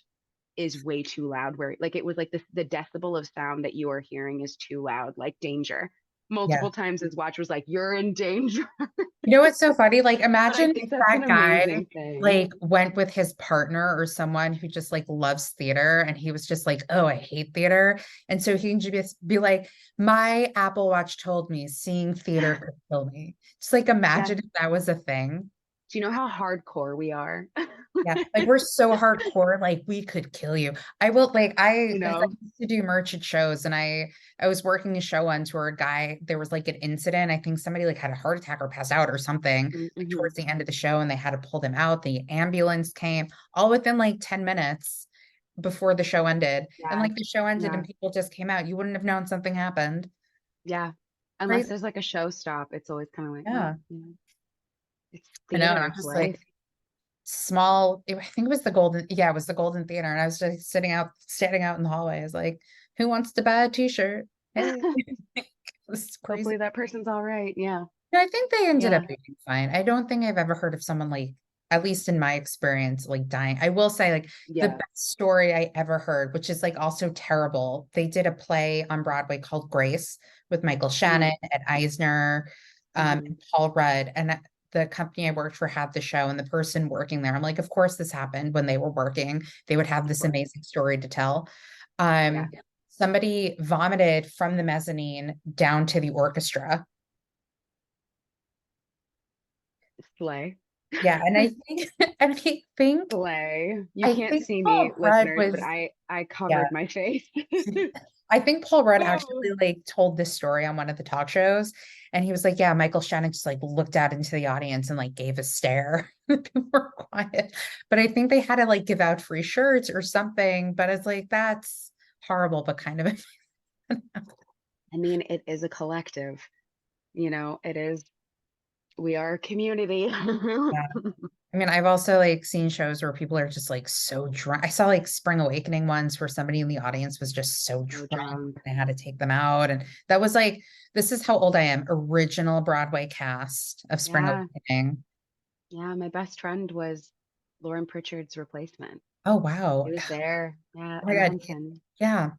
is way too loud. Where like it was like the decibel of sound that you are hearing is too loud, like danger. Yeah. Multiple times his watch was like, you're in danger. You know what's so funny? Like, But I imagine think if that's an that guy amazing thing. like went with his partner or someone who just like loves theater and he was just like, oh, I hate theater. And so he can just be like, my Apple Watch told me seeing theater could kill me. Just like Yeah. imagine if that was a thing. Do you know how hardcore we are? Yeah, like we're so hardcore, like we could kill you. I will like you I know? used to do merch at shows and I was working a show once where a guy there was like an incident. I think somebody like had a heart attack or passed out or something like Mm-hmm. towards the end of the show and they had to pull them out. The ambulance came all within like 10 minutes before the show ended. And Yeah. like the show ended Yeah. and people just came out. You wouldn't have known something happened. Yeah. Unless Crazy. there's like a show stop, it's always kind of like, well, Yeah. it's I know. And theater, I'm it's just like life. I think it was the Golden, yeah, it was the Golden Theater. And I was just standing out in the hallway. I was like, who wants to buy a t-shirt? Hey, this is crazy. Hopefully that person's all right. Yeah. And I think they ended up Yeah. being fine. I don't think I've ever heard of someone like, at least in my experience, like dying. I will say, like, the Yeah. best story I ever heard, which is like also terrible. They did a play on Broadway called Grace with Michael Shannon Mm, and Eisner, hmm. and Paul Rudd. And the company I worked for had the show, and the person working there, I'm like, of course this happened when they were working. They would have Of this course. amazing story to tell. Yeah. Somebody vomited from the mezzanine down to the orchestra. Slay. Yeah, and I think and Slay. You I can't think see me, Paul Rudd listeners, but was I yeah. covered my face. I think Paul Rudd Oh. actually like told this story on one of the talk shows, and he was like, "Yeah, Michael Shannon just like looked out into the audience and like gave a stare. People were quiet, but I think they had to like give out free shirts or something. But it's like that's horrible, but kind of I mean, it is a collective, it is, we are a community. yeah. I mean, I've also like seen shows where people are just like so drunk. I saw like Spring Awakening once where somebody in the audience was just so So drunk drunk. they had to take them out. And that was like, this is how old I am. Original Broadway cast of Spring Yeah. Awakening. Yeah. My best friend was Lauren Pritchard's replacement. Oh He wow. was there. Yeah. Oh my Emma God. Henson. Yeah.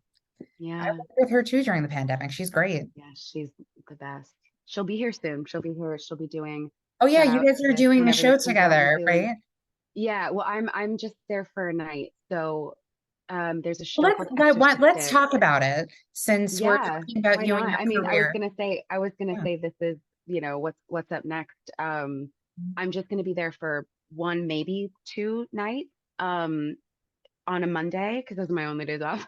I Yeah. worked with her too during the pandemic. She's great. Yeah. She's the best. She'll be here soon. She'll be here. She'll be doing Oh yeah, shout you out guys to are this doing the whenever this show comes out in together, June. right? Yeah. Well, I'm just there for a night. So there's a Well, show called let's Exorcistic. talk about it since we're Yeah, talking about why you and not? your I mean, career. I was gonna Yeah. say this is, what's up next. I'm just gonna be there for one, maybe two nights, um, on a Monday because those are my only days off.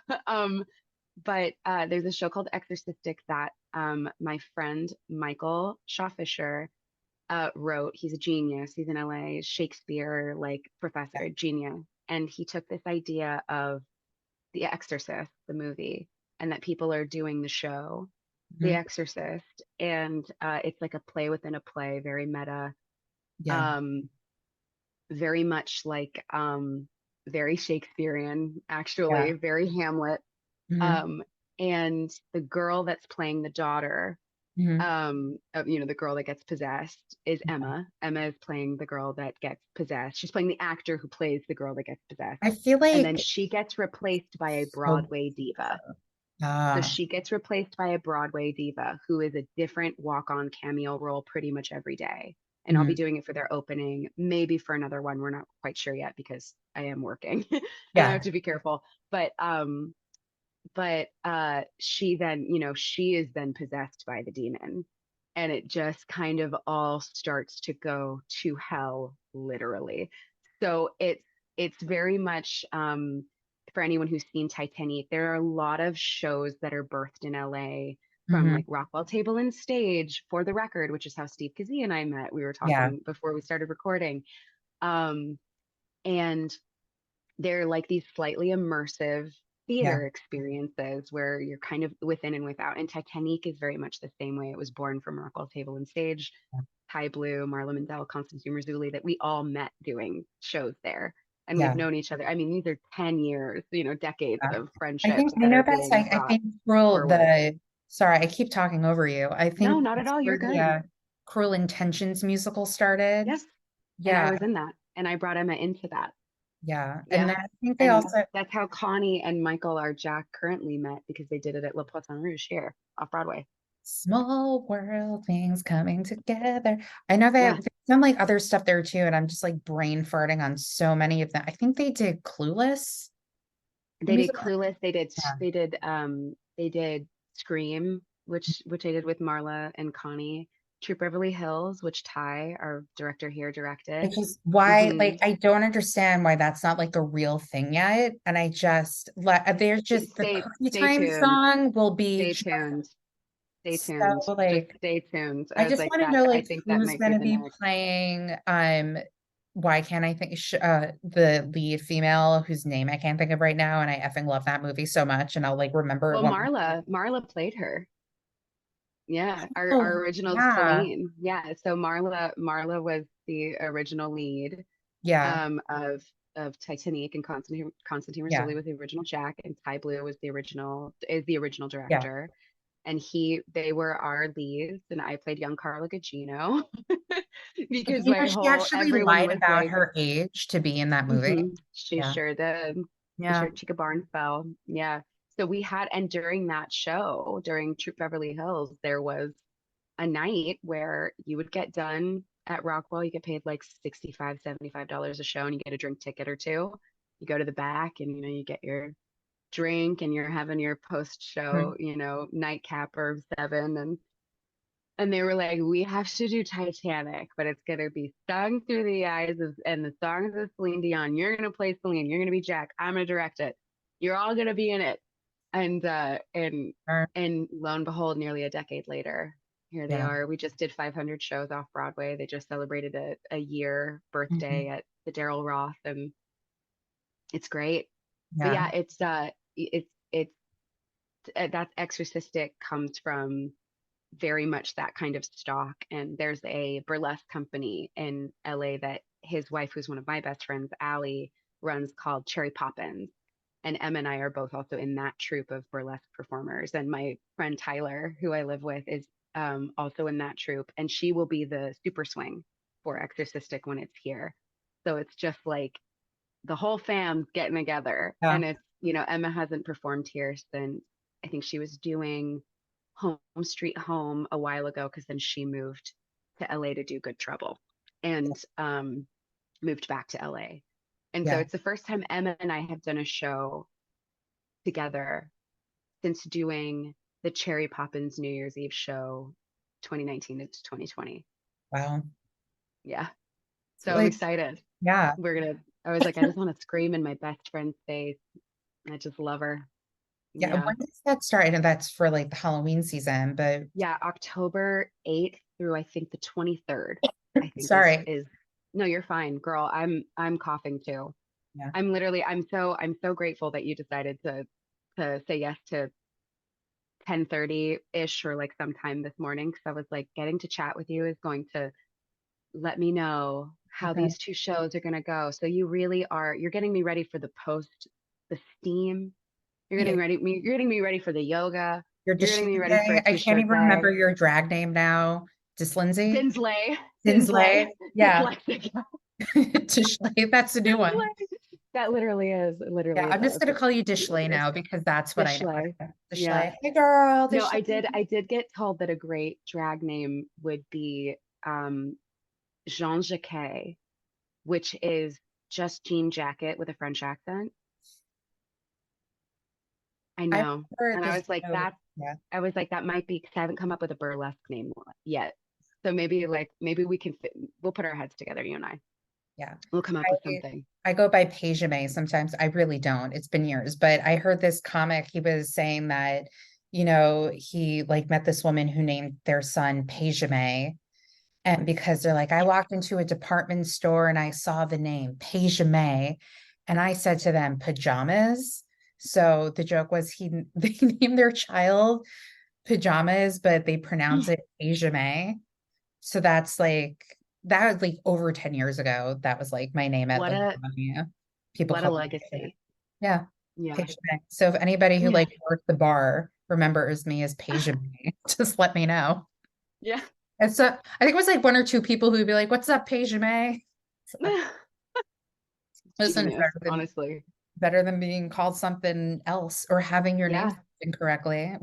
But there's a show called Exorcistic that my friend Michael Shaw Fisher wrote. He's a genius. He's in LA, Shakespeare like professor, genius, and he took this idea of The Exorcist, the movie, and that people are doing the show, The Mhm. Exorcist, and it's like a play within a play, very meta, Yeah. um, very much like very Shakespearean, Yeah. actually, very Hamlet. Mhm. Um, and the girl that's playing the daughter, Mhm. the girl that gets possessed is Emma. Emma is playing the girl that gets possessed. She's playing the actor who plays the girl that gets possessed. I feel And then like she gets replaced by a so Broadway diva. So ah, she gets replaced by a Broadway diva who is a different walk-on cameo role pretty much every day. and I'll be Mhm. doing it for their opening, maybe for another one. We're not quite sure yet because I am working and I have Yeah. to be careful. But she then, she is then possessed by the demon, and it just kind of all starts to go to hell, literally. So it's very much, for anyone who's seen Titanic, there are a lot of shows that are birthed in LA, from like Hmm. Rockwell Table and Stage, For the Record, which is how Steve Kazee and I met. We were Yeah. talking before we started recording. Um, and they're like these slightly immersive Yeah. theater experiences where you're kind of within and without. And Titanique is very much the same way. It was born from Rockwell Table and Stage, Ty Blue, Marla Mendel, Constantine Marzulli, that we all met doing shows there. And we've Yeah. known each other. I mean, these are 10 years, decades Yeah. of I think friendships I that know are that's being like I brought think cruel forward. the sorry, I keep talking over you. I No, think not at that's all. You're where the good. Cruel Intentions musical started. Yes. And I Yeah, was in that. And I brought Emma into that. yeah. And Yeah. then I think they And also that's how Connie and Michael, our Jack, currently met, because they did it at Le Poisson Rouge here off Broadway. small world things coming together. I know Yeah. they've done like other stuff there too, and I'm just like brain farting on so many of them. I think they did Clueless, the They did musical. Clueless. Yeah. They did Scream, which I did with Marla and Connie. Troop Beverly Hills, which Ty, our director here, I directed. just why Hmm. like I don't understand why that's not like a real thing yet. And I just let there's just the cookie Stay time tuned. song will be Stay just tuned. Stay so tuned. Just like stay tuned. I I was just like want to that. know I like think that who's might be gonna the be next. playing why can't I think the lead female whose name I can't think of right now, and I effing love that movie so much, and I'll like remember it Well, one. Marla played her. Yeah, our Oh original yeah, Celine. Yeah, so Marla was the original lead, yeah, of Titanique, and Constantine yeah, Marzulli was the original Jack, and Ty Blue was the original yeah. director. And they were our leads, and I played young Carla Gugino because You know, she actually everyone lied was about like, her age to be in that movie. she Yeah, sure did. She yeah. sure Chica Barnesville. Yeah. So and during that show, during Troop Beverly Hills, there was a night where you would get done at Rockwell. You get paid like $65, $75 a show, and you get a drink ticket or two. You go to the back, and you get your drink, and you're having your post show, Mhm. nightcap or seven, and they were like, we have to do Titanic, but it's gonna be sung through the eyes of and the songs of Celine Dion. You're gonna play Celine. You're gonna be Jack. I'm gonna direct it. You're all gonna be in it. And lo and behold, nearly a decade later, here they Yeah. are. We just did 500 shows off Broadway. They just celebrated a year Mhm. birthday at the Daryl Roth, and it's great. But Yeah. yeah, it's that exorcistic comes from very much that kind of stock. And there's a burlesque company in LA that his wife, who's one of my best friends, Allie, runs, called Cherry Poppins. And Emma and I are both also in that troupe of burlesque performers. And my friend Tyler, who I live with, is also in that troupe. And she will be the super swing for Exorcistic when it's here. So it's just like the whole fam's getting together. Yeah. And Emma hasn't performed here since, I think she was doing Home Street Home a while ago, because then she moved to LA to do Good Trouble, and moved back to LA. And so Yeah. it's the first time Emma and I have done a show together since doing the Cherry Poppins New Year's Eve show 2019 to 2020. Wow. Yeah. It's So I'm like, excited. yeah. I was like, I just want to scream in my best friend's face. I just love her. Yeah. Yeah. When does that start? And that's for like the Halloween season, but Yeah, October 8th through I think the 23rd, I think sorry. is no, you're fine, girl. I'm coughing too. Yeah. I'm so grateful that you decided to say yes to 10:30-ish, or like sometime this morning, because I was like, getting to chat with you is going to let me know how Okay. these two shows are going to go. So you're getting me ready for the steam. Yeah. You're getting me ready for the yoga. You're You're getting me ready for Dishley. a I can't t-shirt even remember day. your drag name now. Dis Lindsay? Dinsley, Dinsley. Dinsley, Yeah. dyslexic. Dishley. That's the new one. Dinsley. That Yeah. literally I'm just does. gonna call you It really Dishley is. now because that's what I know. Dishley. Yeah. Dishley. Hey girl, No, Dishley. I did get told that a great drag name would be um Jean Jacquet, which is just jean jacket with a French accent. I I know. remember And I this was like, show. Yeah, I was like, that might be, because I haven't come up with a burlesque name yet. So maybe we can we'll put our heads together, you and I. yeah. We'll come up with I something. I go by Pejame sometimes. I really don't. It's been years, but I heard this comic. He was saying that, he like met this woman who named their son Pejame. And because they're like, I walked into a department store and I saw the name Pejame. And I said to them, pajamas. So the joke was they named their child pajamas, but they pronounce it Pejame. So that was like over 10 years ago. That was like my name at What like a people what a call me Pejame. legacy. Yeah. Yeah. Pejame. So if anybody who Yeah. like worked the bar remembers me as Pejame, just let me know. Yeah. And so I think it was like one or two people who'd be like, "What's up, Pejame?" So, listen, it's Genius, honestly. better than being called something else or having your name Yeah. said incorrectly,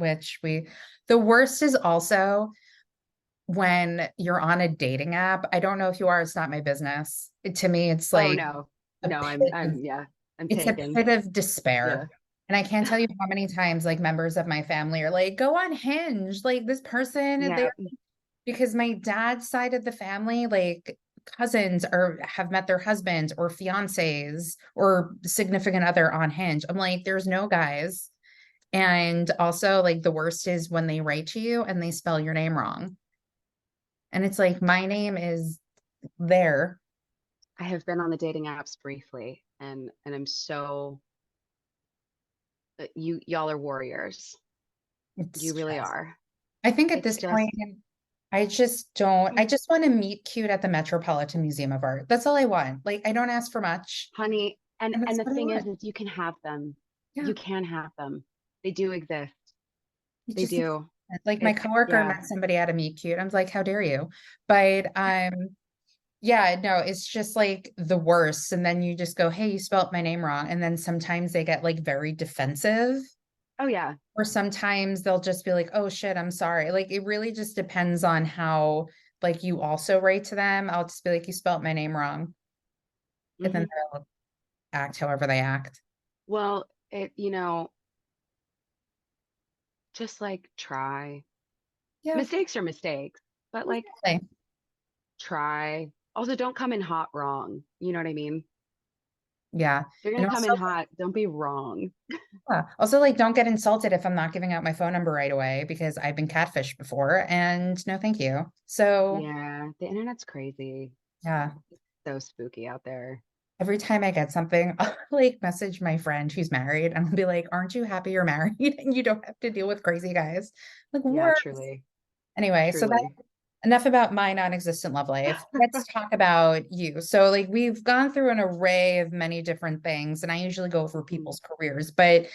the worst is also when you're on a dating app. I don't know if you are, it's not my business. To me, it's Oh like no. a No, pit of, yeah, I'm it's a taken. pit of Yeah. despair. And I can't tell you how many times like members of my family are like, go on Hinge, like this person, Yeah. because my dad's side of the family, like cousins or have met their husbands or fiancés or significant other on Hinge. I'm like, there's no guys. And also, like, the worst is when they write to you and they spell your name wrong. And it's like, my name is there. I have been on the dating apps briefly, and I'm so y'all are warriors. You It's really just, are. I think at It's this just, point, I just want to meet cute at the Metropolitan Museum of Art. That's all I want. Like, I don't ask for much. honey, And and that's the what I thing want. is you can have them. Yeah. You can have them. They do exist. It They just do. like my It's coworker yeah. met somebody at a meet cute. I was like, how dare you? But yeah, no, it's just like the worst. And then you just go, hey, you spelt my name wrong. And then sometimes they get like very defensive, Oh yeah. or sometimes they'll just be like, oh shit, I'm sorry. Like it really just depends on how like you also write to them. I'll just be like, you spelt my name wrong. And then Hmm. they'll act however they act. Well, just like try. Yeah. Mistakes are mistakes, but like Exactly. try. Also, don't come in hot wrong. You know what I mean? Yeah. If you're And gonna come also in hot, don't be wrong. yeah. Also, like, don't get insulted if I'm not giving out my phone number right away because I've been catfished before and no, thank you. So, Yeah, the internet's crazy. yeah, So spooky out there. every time I get something, I'll like message my friend who's married and I'll be like, aren't you happy you're married and you don't have to deal with crazy guys? Like, Yeah, what? truly, Anyway, so that truly. enough about my non-existent love life. Let's talk about you. So, like, we've gone through an array of many different things, and I usually go over Mhm. people's careers, but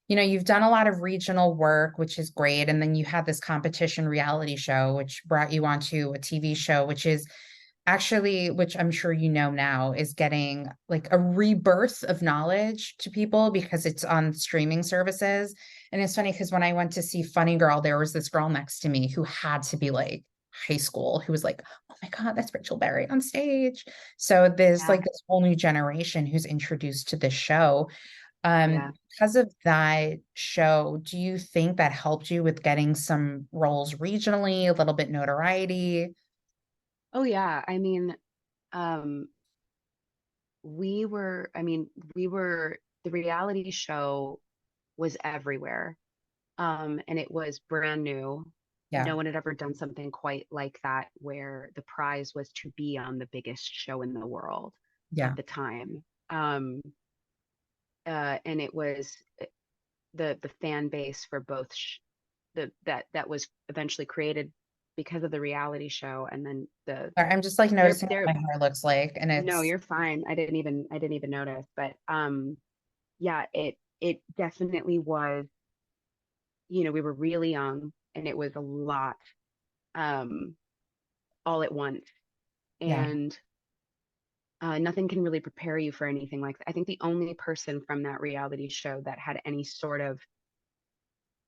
you've done a lot of regional work, which is great. And then you had this competition reality show, which brought you onto a TV show, which is actually, which I'm sure you know now, is getting like a rebirth of knowledge to people because it's on streaming services. And it's funny because when I went to see Funny Girl, there was this girl next to me who had to be like high school who was like, oh my God, that's Rachel Berry on stage. So there's Yeah, like this whole new generation who's introduced to this show. yeah. Because of that show, do you think that helped you with getting some roles regionally, a little bit notoriety? Oh yeah. Um, I mean, the reality show was everywhere. And it was brand new. Yeah, No one had ever done something quite like that, where the prize was to be on the biggest show in the world yeah. at the time. And it was the fan base for both that was eventually created because of the reality show, and then Sorry, I'm just like they're noticing what they're my hair looks like, and no, it's you're fine. I didn't even notice, but yeah, it definitely was. We were really young, and it was a lot, um, all at once, yeah, and nothing can really prepare you for anything like that. I think the only person from that reality show that had any sort of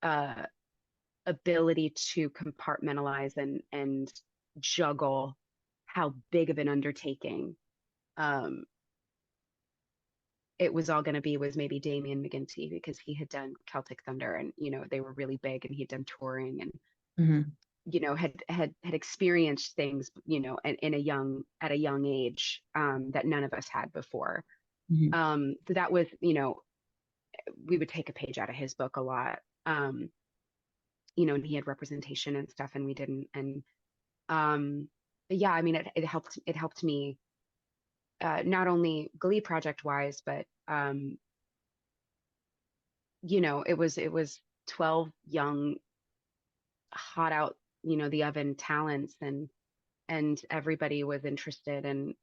uh, ability to compartmentalize and juggle how big of an undertaking um it was all going to be, was maybe Damien McGinty, because he had done Celtic Thunder, and they were really big, and he'd done touring, and Hmm. had experienced things, in a young at a young age, that none of us had before. Hmm. So that was, we would take a page out of his book a lot. And he had representation and stuff, and we didn't. And yeah, I mean, it helped me, not only Glee Project wise, but it was 12 young, hot out, the oven talents, and everybody was interested and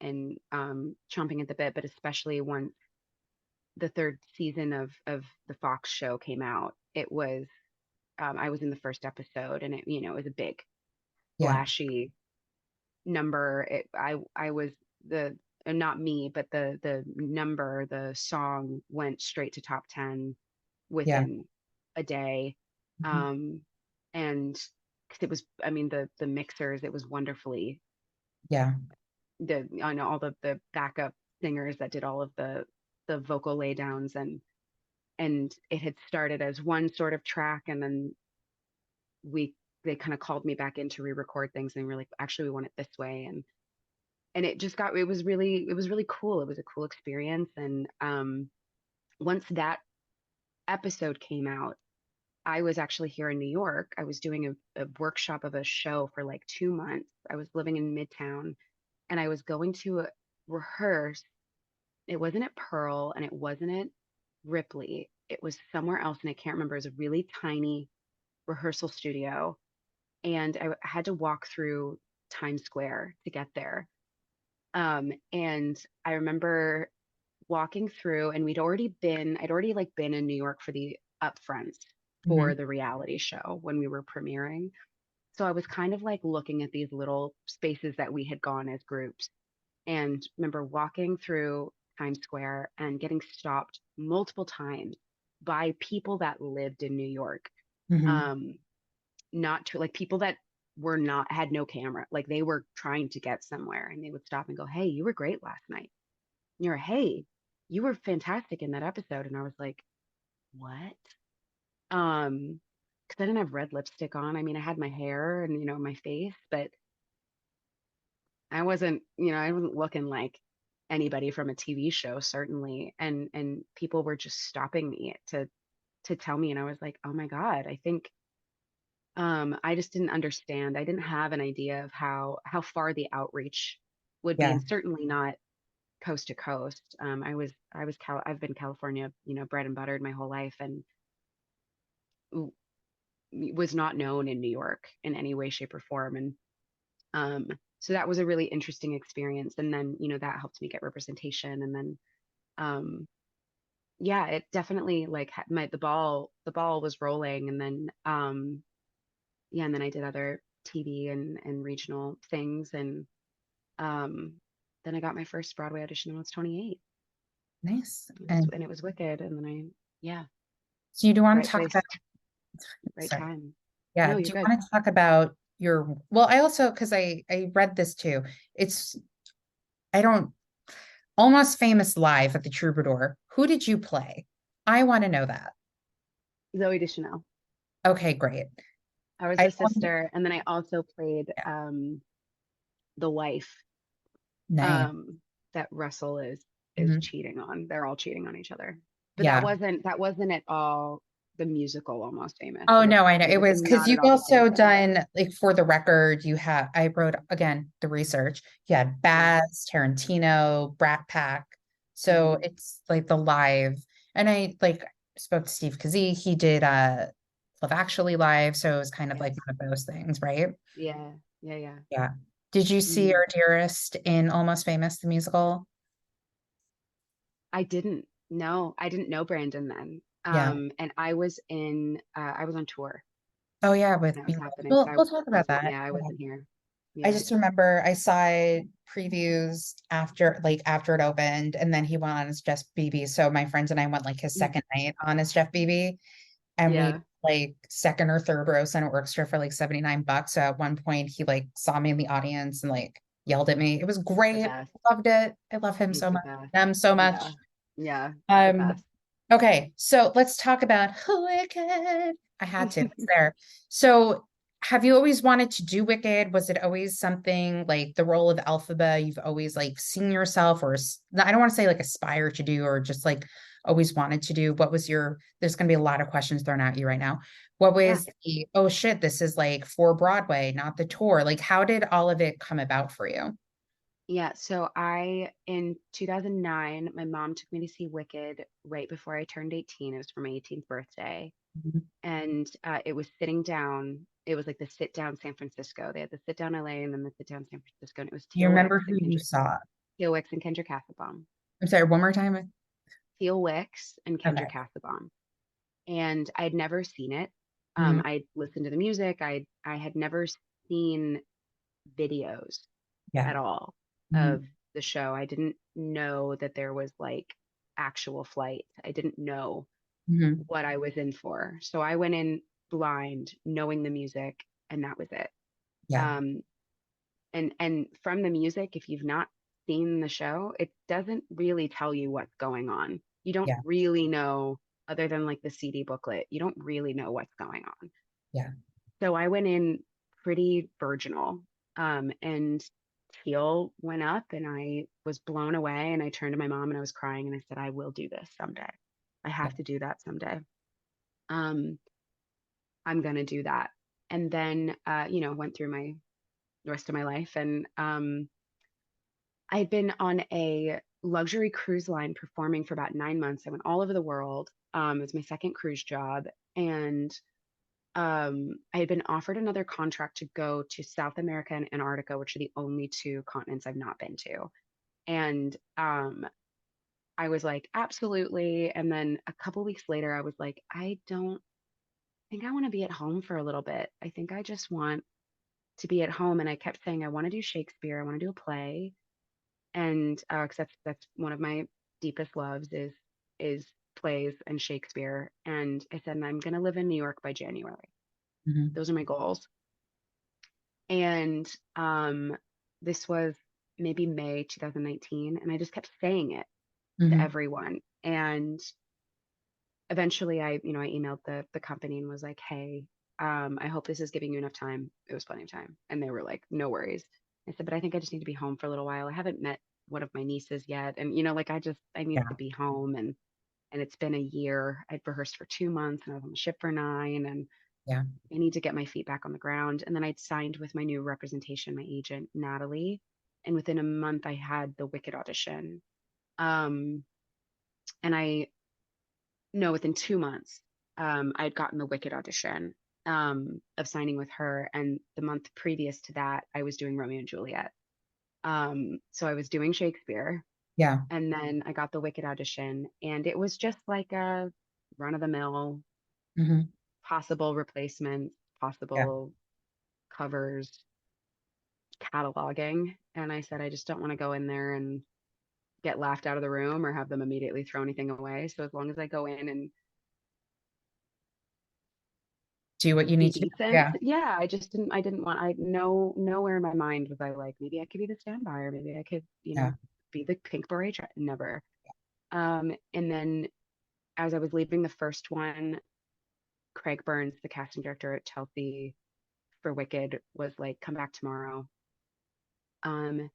chomping at the bit. But especially once the third season of the Fox show came out, it was, I was in the first episode, and it was a big, Yeah. flashy number. I was the not me, but the song went straight to top 10 Yeah. within a day. Mhm. Um, and 'cause it was, I mean, the mixers, it was wonderfully, Yeah. I know all the backup singers that did all of the vocal laydowns, and it had started as one sort of track, and then we they kind of called me back in to re-record things, and we're like, actually, we want it this way. And it was really cool. It was a cool experience. And once that episode came out, I was actually here in New York. I was doing a workshop of a show for like 2 months. I was living in Midtown, and I was going to rehearse. It wasn't at Pearl, and it wasn't at Ripley. It was somewhere else, and I can't remember. It was a really tiny rehearsal studio, and I had to walk through Times Square to get there. And I remember walking through, and I'd already like been in New York for the upfronts Hmm. for the reality show when we were premiering. So I was kind of like looking at these little spaces that we had gone as groups, and remember walking through Times Square and getting stopped multiple times by people that lived in New York. Hmm. Um, not to like people that were not had no camera, like they were trying to get somewhere, and they would stop and go, "Hey, you were great last night." And you're, "Hey, you were fantastic in that episode." And I was like, "What?" Because I didn't have red lipstick on. I mean, I had my hair and my face, but I wasn't looking like anybody from a TV show, certainly. And people were just stopping me to tell me, and I was like, "Oh my God, I think." I just didn't understand. I didn't have an idea of how far the outreach would be, Yeah. and certainly not coast to coast. I've been California, bread and buttered my whole life, and w- was not known in New York in any way, shape, or form. And so that was a really interesting experience. And then, that helped me get representation. And then, um, yeah, it definitely like the ball was rolling. And then, yeah, and then I did other TV and regional things. And um, then I got my first Broadway audition when I was 28. Nice. It was And and it was Wicked. And then yeah, so you do want to right talk place, about, right sorry. time. Yeah. No, you're Do you good. want to talk about well, I also, because I read this too. It's, I don't, Almost Famous live at the Troubadour. Who did you play? I want to know that. Zoe Deschanel. Okay, great. I was I the don't, sister, and then I also played yeah, the wife, nice. um, that Russell is Mhm. cheating on. They're all cheating on each other. But that Yeah. wasn't at all the musical Almost Famous. Oh no, I know. It It was was because not at you've all the same also thing. done, like, for the record, I wrote again the research. You had Yeah. Baz, Tarantino, Brat Pack. So Hmm. it's like the live. And I like spoke to Steve Kazee. He did Love Actually live. So it was kind of like Yes. one of those things, right? Yeah. Yeah. Yeah. Yeah. Did you see Hmm. Our Dearest in Almost Famous, the musical? I didn't. No, I didn't know Brandon then. Yeah. And I was on tour Oh yeah, when with that was Mean Girls. happening. So We'll talk I about wasn't, that. yeah, I Yeah. wasn't here. I Yeah. just remember I saw it previews after it opened, and then he went on as Jeff BB. So my friends and I went like his Mm. second night on as Jeff BB, and we Yeah. like second or third row center orchestra for like $79. So at one point he like saw me in the audience and like yelled at me. It was The great. best. Loved it. I love him He's so the much. best. Them so Yeah. much. Yeah. The Um, best. okay, so let's talk about Wicked. I had to. It's there. So have you always wanted to do Wicked? Was it always something like the role of Elphaba you've always like seen yourself or I don't want to say like aspire to do or just like always wanted to do? What was your, there's going to be a lot of questions thrown at you right now. What Yeah. was the, oh shit, this is like for Broadway, not the tour. Like how did all of it come about for you? Yeah. So in 2009, my mom took me to see Wicked right before I turned 18. It was for my 18th birthday. Mhm. And it was sitting down. It was like the sit down San Francisco. They had the sit down LA and then the sit down San Francisco. And it was Do you remember who you saw? Teal Wicks and Kendra Casabon. I'm sorry, one more time. Teal Wicks and Okay. Kendra Casabon. And I'd never seen it. Mhm. I'd listened to the music. I had never seen videos Yeah. at all Mhm. of the show. I didn't know that there was like actual flight. I didn't know Mhm. what I was in for. So I went in blind, knowing the music, and that was it. Yeah. Um, and from the music, if you've not seen the show, it doesn't really tell you what's going on. You don't Yeah. really know, other than like the CD booklet, you don't really know what's going on. Yeah. So I went in pretty virginal. And Teal went up and I was blown away. And I turned to my mom and I was crying and I said, I will do this someday. I Yeah. have to do that someday. Um, I'm gonna do that. And then went through my the rest of my life. And I'd been on a luxury cruise line performing for about 9 months. I went all over the world. It was my second cruise job. And I had been offered another contract to go to South America and Antarctica, which are the only two continents I've not been to. And I was like, absolutely. And then a couple weeks later, I was like, I don't think I want to be at home for a little bit. I think I just want to be at home. And I kept saying, I want to do Shakespeare. I want to do a play. And because that's one of my deepest loves is plays and Shakespeare. And I said, and I'm going to live in New York by January. Mhm. Those are my goals. And this was maybe May 2019, and I just kept saying it to Mhm. everyone. And eventually, I emailed the company and was like, "Hey, I hope this is giving you enough time." It was plenty of time, and they were like, "No worries." I said, "But I think I just need to be home for a little while. I haven't met one of my nieces yet, and like I needed Yeah. to be home, and it's been a year. I'd rehearsed for 2 months, and I was on the ship for 9, and Yeah. I need to get my feet back on the ground. And then I'd signed with my new representation, my agent, Natalie. And within a month, I had the Wicked audition. Um, and I, no, within 2 months, I had gotten the Wicked audition of signing with her. And the month previous to that, I was doing Romeo and Juliet. So I was doing Shakespeare. Yeah. And then I got the Wicked audition. And it was just like a run of the mill, Mhm. possible replacements, Yeah. possible covers, cataloging. And I said, I just don't want to go in there and get laughed out of the room or have them immediately throw anything away. So as long as I go in and Do what you be need to do. decent, Yeah. yeah, I didn't want, I no, nowhere in my mind was I like, maybe I could be the standby or maybe I could, Yeah. be the pink beret. Never. And then as I was leaving the first one, Craig Burns, the casting director at Chelsea for Wicked, was like, come back tomorrow. Um,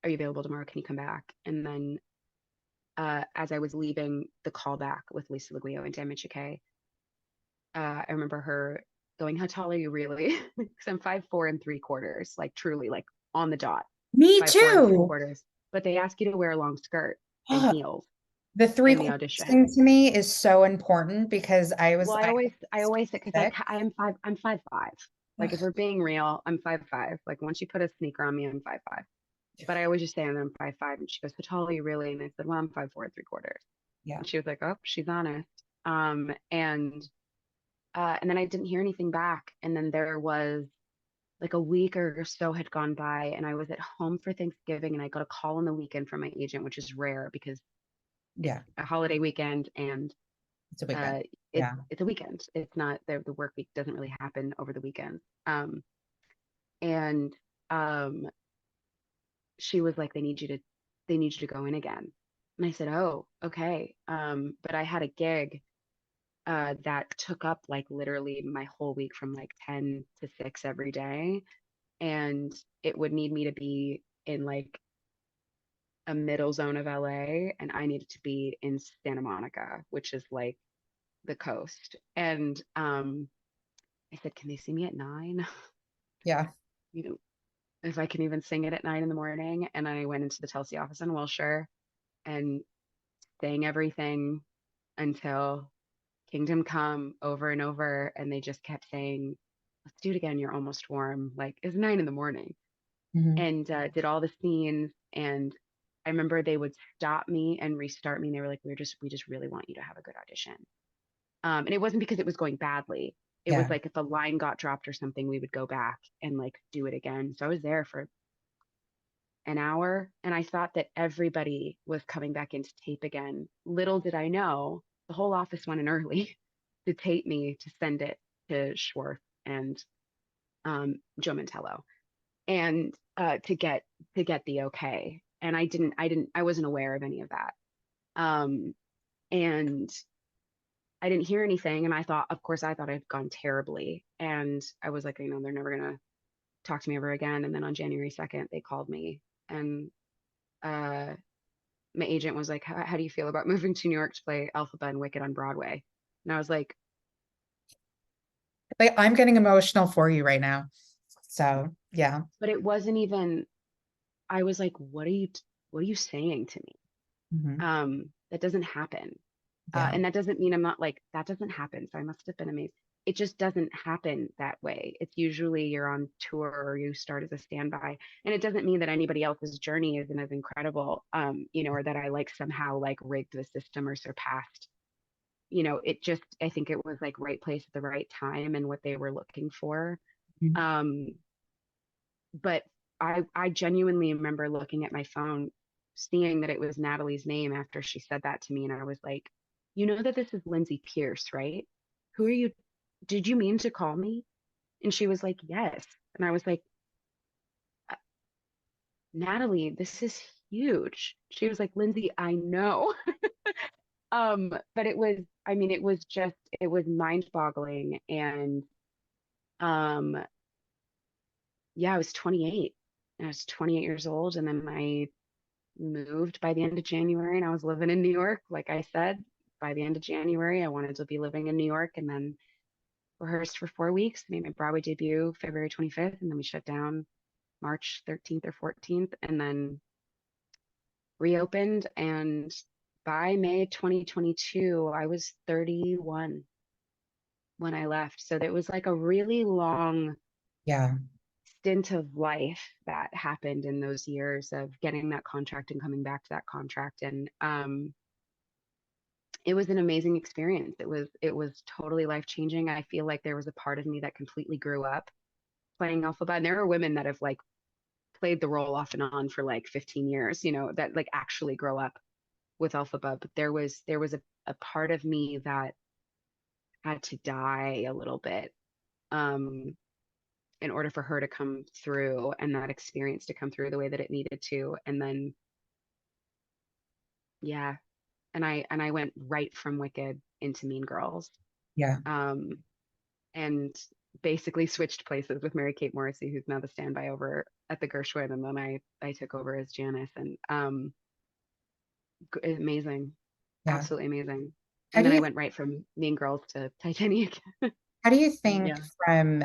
are you available tomorrow? Can you come back? And then as I was leaving the callback with Lisa Laguio and Dan Michike, I remember her going, "How tall are you really?" Because I'm 5'4" and 3/4, like truly, like on the dot, Me 5'4" and three too. quarters. But they ask you to wear a long skirt and Oh, heels the three in the quarters audition. thing to me is so important because Well, I always say because sick. I am 5'5". Like if Ugh. we're being real, I'm 5'5". Like once you put a sneaker on me, I'm 5'5". But I always just say I'm 5'5", and she goes, "How tall are you really?" And I said, "Well, I'm 5'4" and 3/4". Yeah. And she was like, "Oh, she's honest." And then I didn't hear anything back. And then there was like a week or so had gone by, and I was at home for Thanksgiving, and I got a call on the weekend from my agent, which is rare because it's Yeah. a holiday weekend and It's a weekend. uh, it's Yeah. it's a weekend. It's not the work week doesn't really happen over the weekends. And um, she was like, they need you to go in again. And I said, oh, okay. But I had a gig that took up like literally my whole week from like 10 to 6 every day. And it would need me to be in like a middle zone of LA, and I needed to be in Santa Monica, which is like the coast. And I said, can they see me at 9? Yeah. You know, if I can even sing it at 9 in the morning. And I went into the Telsey office in Wilshire and sang everything until Kingdom Come over and over. And they just kept saying, let's do it again. You're almost warm. Like it's 9 in the morning. Mhm. And did all the scenes. And I remember they would stop me and restart me. And they were like, we just really want you to have a good audition. And it wasn't because it was going badly. It was Yeah. like if a line got dropped or something, we would go back and like do it again. So I was there for an hour and I thought that everybody was coming back into tape again. Little did I know the whole office went in early to tape me to send it to Schwartz and Joe Mantello and to get the okay. And I wasn't aware of any of that. Um, and I didn't hear anything. And I thought, of course, I thought I'd gone terribly. And I was like, you know, they're never gonna talk to me ever again. And then on January 2nd, they called me and uh my agent was like, how do you feel about moving to New York to play Elphaba and Wicked on Broadway? And I was like, Like I'm getting emotional for you right now. So yeah. but it wasn't even, I was like, what are you saying to me? Mhm. That doesn't happen. Yeah. And that doesn't mean I'm not like, that doesn't happen. So I must have been amazed. It just doesn't happen that way. It's usually you're on tour or you start as a standby. And it doesn't mean that anybody else's journey isn't as incredible, you know, or that I like somehow like rigged the system or surpassed. You know, it just, I think it was like right place at the right time and what they were looking for. Mhm. Um, but I genuinely remember looking at my phone, seeing that it was Natalie's name after she said that to me, and I was like, you know that this is Lindsay Pearce, right? Who are you? Did you mean to call me? And she was like, yes. And I was like, "Uh, Natalie, this is huge. She was like, Lindsay, I know. But it was, I mean, it was just, it was mind-boggling. And um, yeah, I was 28. I was 28 years old, and then I moved by the end of January and I was living in New York. Like I said, by the end of January, I wanted to be living in New York and then rehearsed for 4 weeks, made my Broadway debut February 25th, and then we shut down March 13th or 14th, and then reopened. And by May 2022, I was 31 when I left. So it was like a really long Yeah. stint of life that happened in those years of getting that contract and coming back to that contract. And it was an amazing experience. It was totally life changing. I feel like there was a part of me that completely grew up playing Elphaba. And there are women that have like played the role off and on for like 15 years, you know, that like actually grow up with Elphaba. But there was a part of me that had to die a little bit um, in order for her to come through and that experience to come through the way that it needed to. And then yeah, and I went right from Wicked into Mean Girls. Yeah. Um, and basically switched places with Mary Kate Morrissey, who's now the standby over at the Gershwin, and then I took over as Janis, and amazing, Yeah. absolutely amazing. How And do then I you went right from Mean Girls to Titanique. how do you think Yeah. from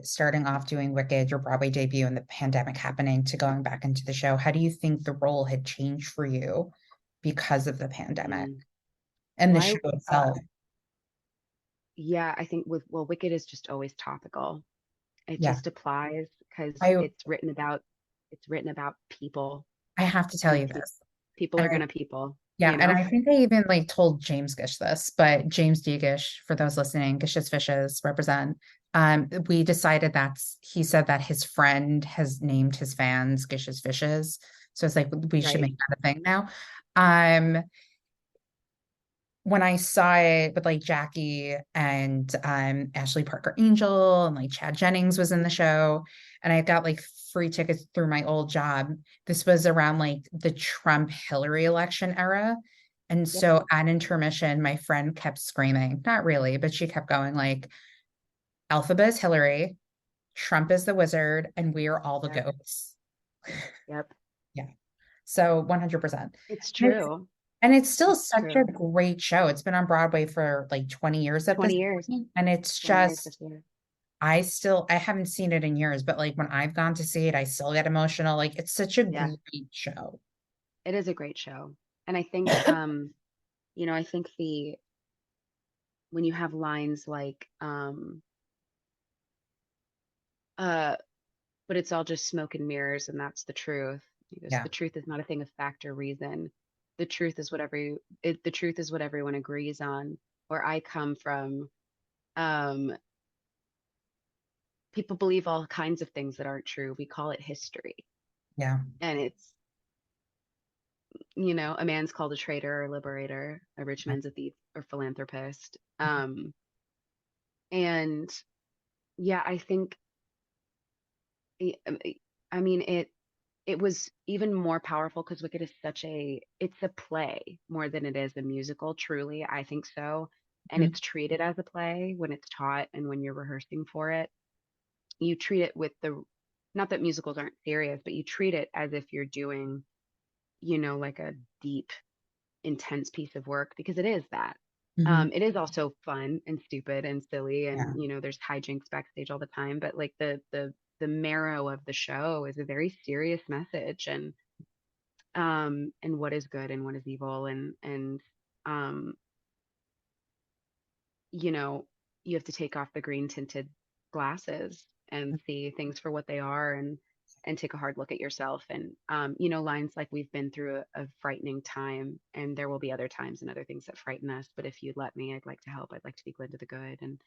starting off doing Wicked, your Broadway debut and the pandemic happening to going back into the show, how do you think the role had changed for you because of the pandemic Mm. and the show Well, itself? yeah, I think with well, Wicked is just always topical. It Yeah. just applies because I it's written about people, I have to tell and you this. people And are gonna people, yeah, you and know. I think they even like told James Gish this, but James D. Gish, for those listening, Gish's Fishes represent. We decided he said that his friend has named his fans Gish's Fishes. So it's like we should Right. make that a thing now. Um, when I saw it with like Jackie and Ashley Parker Angel and like Chad Jennings was in the show, and I got like free tickets through my old job. This was around like the Trump Hillary election era. And Yep. so at intermission, my friend kept screaming, not really, but she kept going like, Elphaba is Hillary, Trump is the wizard, and we are all the Yep. ghosts. Yep. Yeah. So 100%. It's And it's, true. and it's still It's such a true. great show. It's been on Broadway for like 20 years at 20 this years. point. And it's 20 years just, this year. I haven't seen it in years, but like when I've gone to see it, I still get emotional. Like it's such a Yeah. great show. It is a great show. And I think I think the when you have lines like uh but it's all just smoke and mirrors, and that's the truth. Because Yeah. the truth is not a thing of fact or reason. The truth is the truth is what everyone agrees on. Where I come from, um, people believe all kinds of things that aren't true. We call it history. Yeah. And it's, a man's called a traitor or liberator, a rich man's a thief or philanthropist. And yeah, I think, I I mean, it was even more powerful because Wicked is it's a play more than it is a musical, truly. I think so. And Mhm. it's treated as a play when it's taught and when you're rehearsing for it. You treat it with not that musicals aren't serious, but you treat it as if you're doing, like a deep, intense piece of work, because it is that. Mhm. It is also fun and stupid and silly, and Yeah. there's hijinks backstage all the time. But like the marrow of the show is a very serious message, and what is good and what is evil, and um you know you have to take off the green tinted glasses and see things for what they are, and take a hard look at yourself, and lines like, we've been through a frightening time, and there will be other times and other things that frighten us, but if you'd let me, I'd like to help. I'd like to be Glinda the Good. And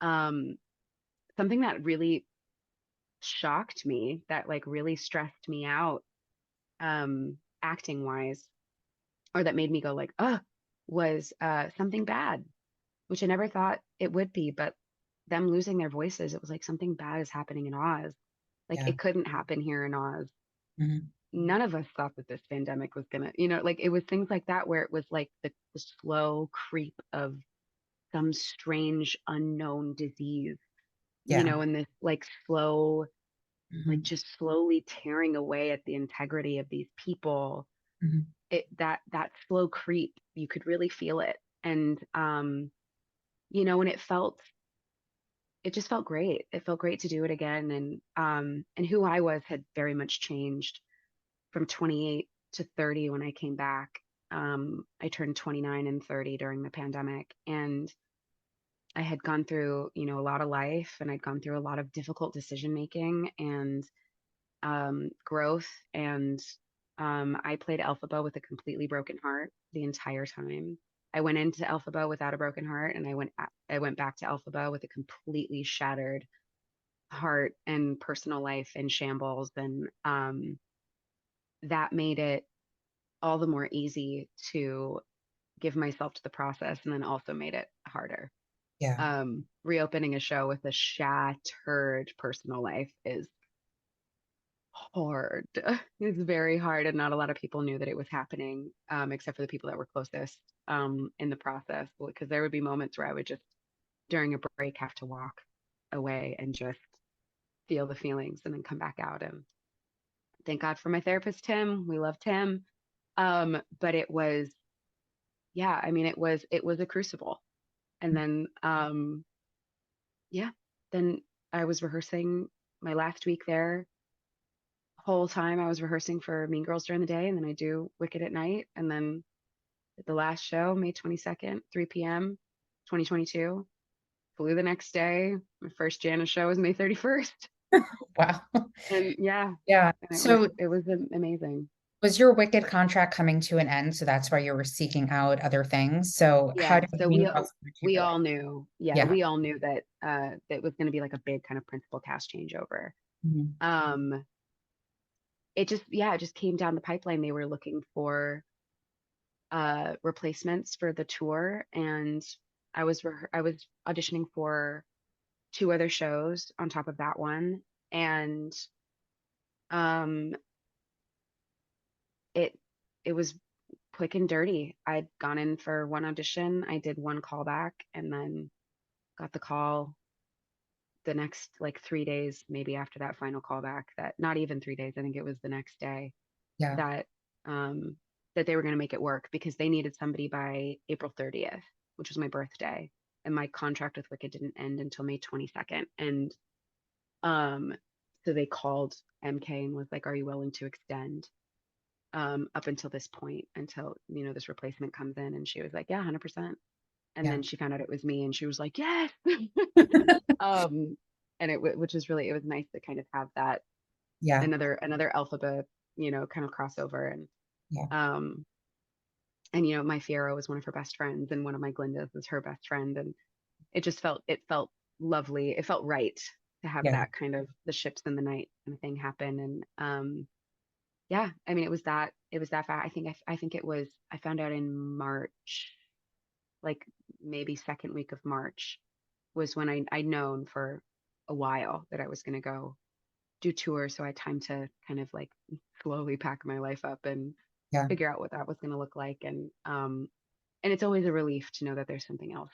um something that really shocked me, that like really stressed me out, acting wise, or that made me go like, was something bad, which I never thought it would be. But them losing their voices, it was like something bad is happening in Oz. Like, Yeah. it couldn't happen here in Oz. Mhm. None of us thought that this pandemic was gonna, like, it was things like that, where it was like the slow creep of some strange unknown disease, Yeah. and this like slow, like Mhm. just slowly tearing away at the integrity of these people. Mhm. That slow creep, you could really feel it. And and it just felt great. It felt great to do it again. And who I was had very much changed from 28 to 30 when I came back. I turned 29 and 30 during the pandemic, and I had gone through, a lot of life, and I'd gone through a lot of difficult decision making and growth. And I played Elphaba with a completely broken heart the entire time. I went into Elphaba without a broken heart, and I went back to Elphaba with a completely shattered heart and personal life in shambles. And that made it all the more easy to give myself to the process, and then also made it harder. Yeah. Reopening a show with a shattered personal life is hard. It's very hard, and not a lot of people knew that it was happening, except for the people that were closest in the process. Because there would be moments where I would just, during a break, have to walk away and just feel the feelings, and then come back out. And thank God for my therapist, Tim. We love Tim. But it was, yeah, I mean, it was a crucible. And then, yeah, then I was rehearsing my last week there. Whole time I was rehearsing for Mean Girls during the day, and then I do Wicked at night. And then at the last show, May 22nd, 3 p.m., 2022, flew the next day. My first Janis show was May 31st. Wow. And yeah, Yeah. and it was So it was amazing. was your Wicked contract coming to an end? So that's why you were seeking out other things. So how Yeah, did so Mean we Girls we materialize? all knew, yeah, Yeah. we all knew that that was going to be like a big kind of principal cast changeover. Mhm. It just, yeah, it just came down the pipeline. They were looking for replacements for the tour, and I was auditioning for two other shows on top of that one, and um, it it was quick and dirty. I'd gone in for one audition, I did one callback, and then got the call the next like 3 days, maybe after that final callback, that not even 3 days, I think it was the next day, Yeah. that um that they were going to make it work because they needed somebody by April 30th, which was my birthday. And my contract with Wicked didn't end until May 22nd. And um so they called MK and was like, "Are you willing to extend up until this point, until, this replacement comes in?" And she was like, "Yeah, 100%." And Yeah. then she found out it was me and she was like, "Yes." um and which was really, it was nice to kind of have that Yeah. another Elphaba, kind of crossover. Yeah. Um and my Fiero was one of her best friends, and one of my Glindas was her best friend, and it felt lovely. It felt right to have Yeah. that kind of the ships in the night kind of thing happen. And yeah, I mean, it was that fast. I think it was, I found out in March, like maybe second week of March was when I'd known for a while that I was going to go do tours. So I had time to kind of like slowly pack my life up and Yeah. figure out what that was going to look like. And it's always a relief to know that there's something else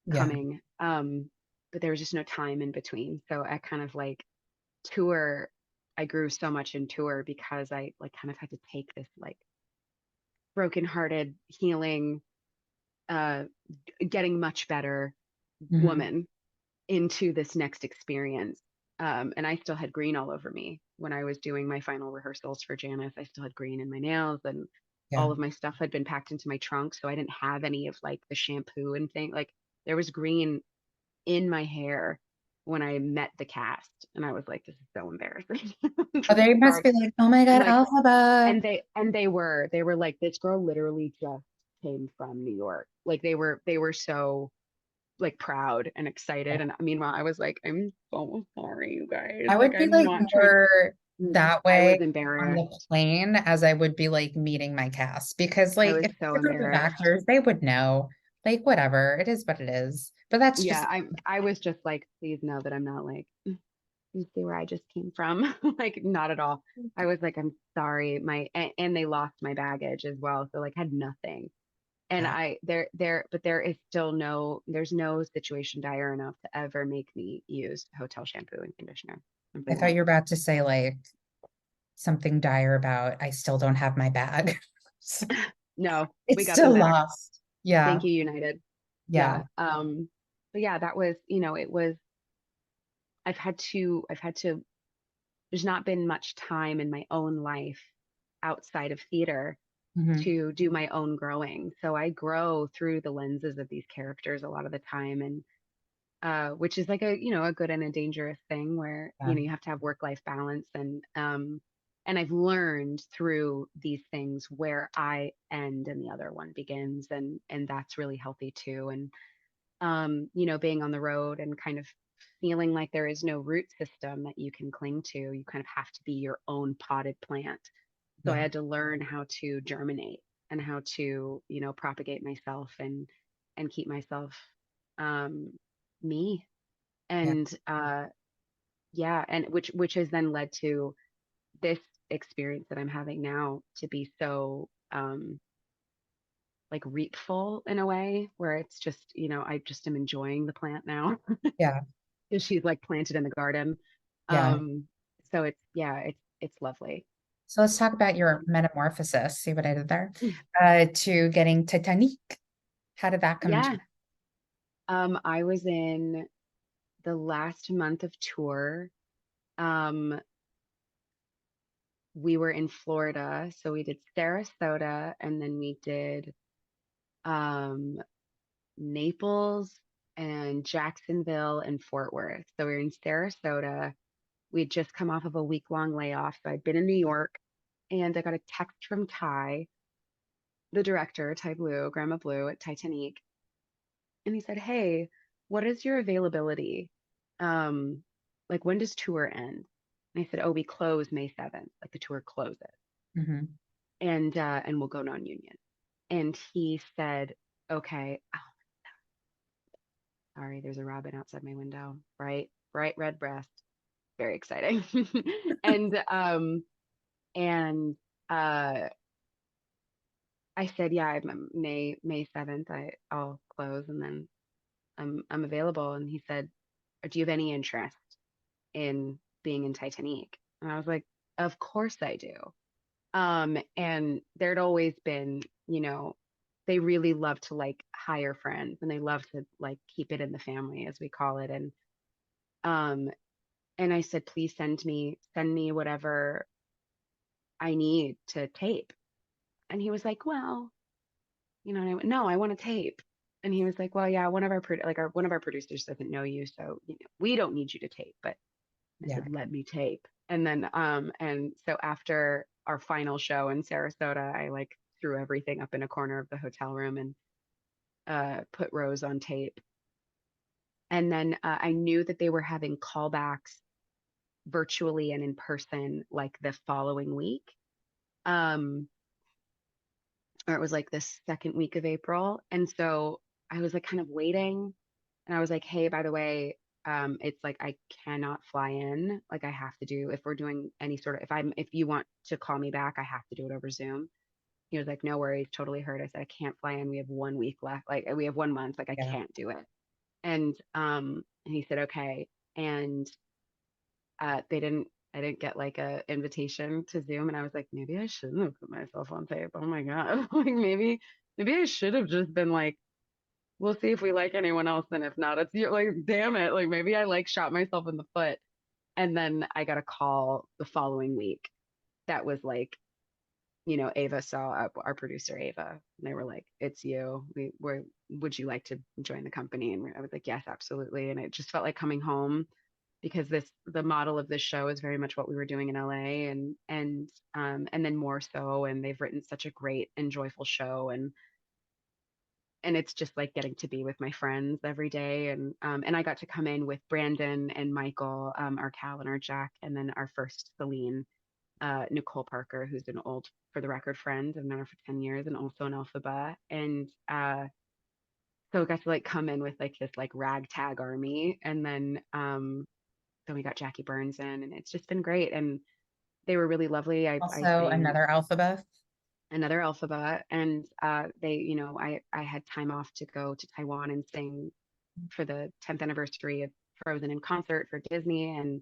Yeah. coming. But there was just no time in between. So I kind of like tour, I grew so much in tour because I like kind of had to take this like brokenhearted, healing, uh, getting much better Mhm. woman into this next experience. And I still had green all over me when I was doing my final rehearsals for Janis. I still had green in my nails, and Yeah. all of my stuff had been packed into my trunk. So I didn't have any of like the shampoo and thing. Like there was green in my hair when I met the cast. And I was like, this is so embarrassing. Oh, they must Sorry. be like, oh my And God, like, Elphaba. and they were like, this girl literally just came from New York. Like they were so like proud and Yeah. excited. And meanwhile, I was like, I'm so sorry, you guys. I Like, would be I'm like not trying. more that I was way on the embarrassed. plane as I would be like meeting my cast because I like was if it's so a group of embarrassed. actors, they would know. Like whatever, it is what it is. But that's Yeah, just I was just like, please know that I'm not like, you see where I just came from. Like, not at all. I was like, I'm sorry. And they lost my baggage as well. So like had nothing. And yeah. but there is still there's no situation dire enough to ever make me use hotel shampoo and conditioner. I Simply thought won't. you were about to say like something dire about I still don't have my bag. No, we It's got them still back. lost. Yeah. Thank you, United. Yeah. Yeah. But yeah, that was, it was, I've had to, there's not been much time in my own life outside of theater Hmm. to do my own growing. So I grow through the lenses of these characters a lot of the time. And which is like a good and a dangerous thing where, Yeah. you have to have work-life balance. And I've learned through these things where I end and the other one begins. And that's really healthy too. And being on the road and kind of feeling like there is no root system that you can cling to. You kind of have to be your own potted plant. So I Yeah. had to learn how to germinate and how to, propagate myself and keep myself um me. Yeah. And yeah, and which has then led to this experience that I'm having now to be so like reapful in a way where it's just, I just am enjoying the plant now. Yeah. Because she's like planted in the garden. Yeah. Um, so it's, yeah, it's lovely. So let's talk about your Um, metamorphosis. See what I did there? To getting Titanique. How did that come to yeah. you? I was in the last month of tour. Um, we were in Florida, so we did Sarasota, and then we did um Naples and Jacksonville and Fort Worth. So we were in Sarasota. We'd just come off of a week-long layoff. So I'd been in New York, and I got a text from Ty, the director, Ty Blue, Grandma Blue at Titanique, and he said, "Hey, what is your availability? Um, like when does tour end?" And I said, "Oh, we close May 7th. Like the tour closes, Hmm. and we'll go non-union." And he said, okay, oh, sorry, there's a robin outside my window. Bright red breast. Very exciting. And and uh I said, yeah, May 7th, I'll close and then I'm available. And he said, do you have any interest in being in Titanique? And I was like, of course I do. And there'd always been, they really love to like hire friends and they love to like keep it in the family, as we call it. Um, and I said, please send me whatever I need to tape. And he was like, well, and I went, no, I want to tape. And he was like, well, yeah, one of our producers doesn't know you, so we don't need you to tape. But I Yeah. said, let me tape. And then and so after our final show in Sarasota, I like threw everything up in a corner of the hotel room and put Rose on tape. And then I knew that they were having callbacks virtually and in person like the following week. Um, or it was like the second week of April. And so I was like kind of waiting and I was like, hey, by the way, it's like I cannot fly in. Like I have to do if we're doing any sort of if you want to call me back, I have to do it over Zoom. He was like, no worries, totally heard. I said, I can't fly in. We have 1 week left. Like we have 1 month. Like I Yeah. can't do it. And he said, okay. And they didn't I didn't get like a invitation to Zoom and I was like, maybe I shouldn't have put myself on tape. Oh my God. Like maybe I should have just been like, we'll see if we like anyone else. And if not, it's you. Like, damn it. Like maybe I like shot myself in the foot. And then I got a call the following week that was like, Ava saw our producer Ava, and they were like, "It's you. Would you like to join the company?" And I was like, "Yes, absolutely." And it just felt like coming home because the model of this show is very much what we were doing in LA, and then more so. And they've written such a great and joyful show, and it's just like getting to be with my friends every day. And I got to come in with Brandon and Michael, our Cal and our Jack, and then our first Celine, Nicole Parker, who's an old for the record friend. I've known her for 10 years and also an Elphaba. And so I got to like come in with like this like ragtag army. And then we got Jackie Burns in and it's just been great. And they were really lovely. I Also sang another Elphaba. another Elphaba and they, I had time off to go to Taiwan and sing for the 10th anniversary of Frozen in concert for Disney. And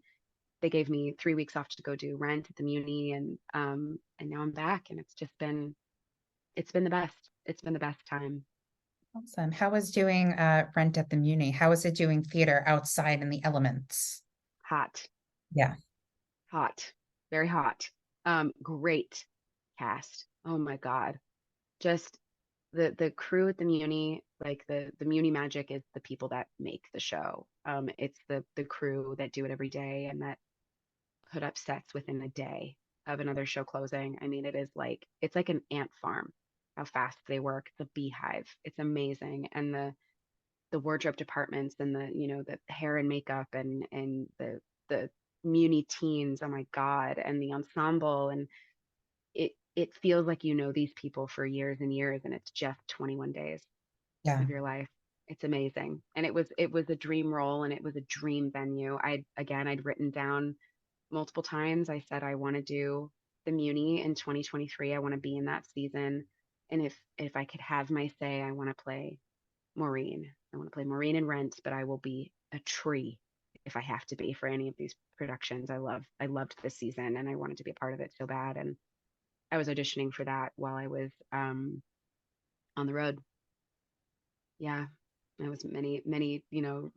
they gave me 3 weeks off to go do Rent at the Muni, and now I'm back, and it's been the best. It's been the best time. Awesome. How was doing Rent at the Muni? How was it doing theater outside in the elements? Hot, Yeah. hot, very hot. Great cast. Oh my God, just the crew at the Muni, like the Muni magic is the people that make the show. It's the crew that do it every day and that put up sets within a day of another show closing. I mean, it's like an ant farm, how fast they work. It's a beehive. It's amazing. And the wardrobe departments and the hair and makeup and the Muni teens, oh my God, and the ensemble. And it feels like these people for years and years, and it's just 21 days Yeah. of your life. It's amazing. And it was a dream role and it was a dream venue. I'd written down multiple times. I said I want to do the Muni in 2023. I want to be in that season. And if I could have my say, I want to play Maureen. I want to play Maureen in Rent, but I will be a tree if I have to be for any of these productions. I loved this season and I wanted to be a part of it so bad. And I was auditioning for that while I was on the road. Yeah. It was many,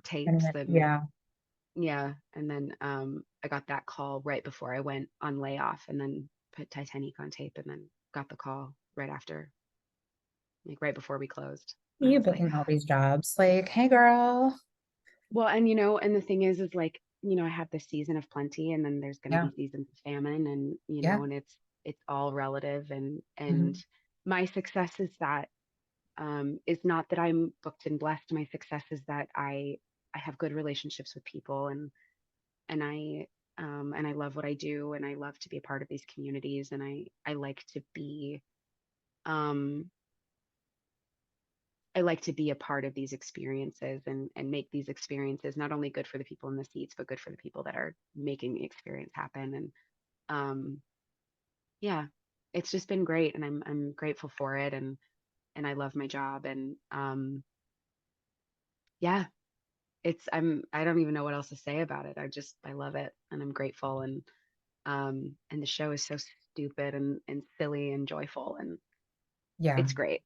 tapes and Yeah. yeah. And then I got that call right before I went on layoff and then put Titanique on tape and then got the call right after, like right before we closed. And I You was like, booking all these jobs. Like, hey girl. well, and and the thing is like, I have this season of plenty and then there's going to Yeah. be seasons of famine and Yeah. and it's all relative and Mhm. my success is not that I'm booked and blessed. My success is that I have good relationships with people and I love what I do and I love to be a part of these communities and I like to be um I like to be a part of these experiences and make these experiences not only good for the people in the seats, but good for the people that are making the experience happen. And um, yeah, it's just been great, and I'm grateful for it, and I love my job, and yeah, I don't even know what else to say about it. I love it, and I'm grateful, and the show is so stupid and silly and joyful, and Yeah. it's great.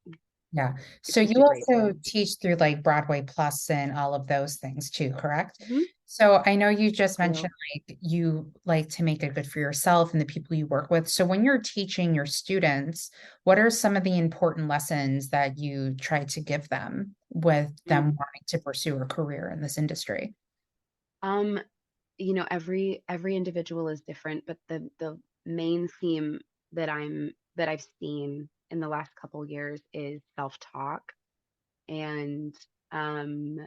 Yeah. It's So just you a great also thing. teach through like Broadway Plus and all of those things too, correct? Hmm. So I know you just So, mentioned like you like to make it good for yourself and the people you work with. So when you're teaching your students, what are some of the important lessons that you try to give them with them mm, wanting to pursue a career in this industry? um, every individual is different, but the main theme that I've seen in the last couple years is self-talk and um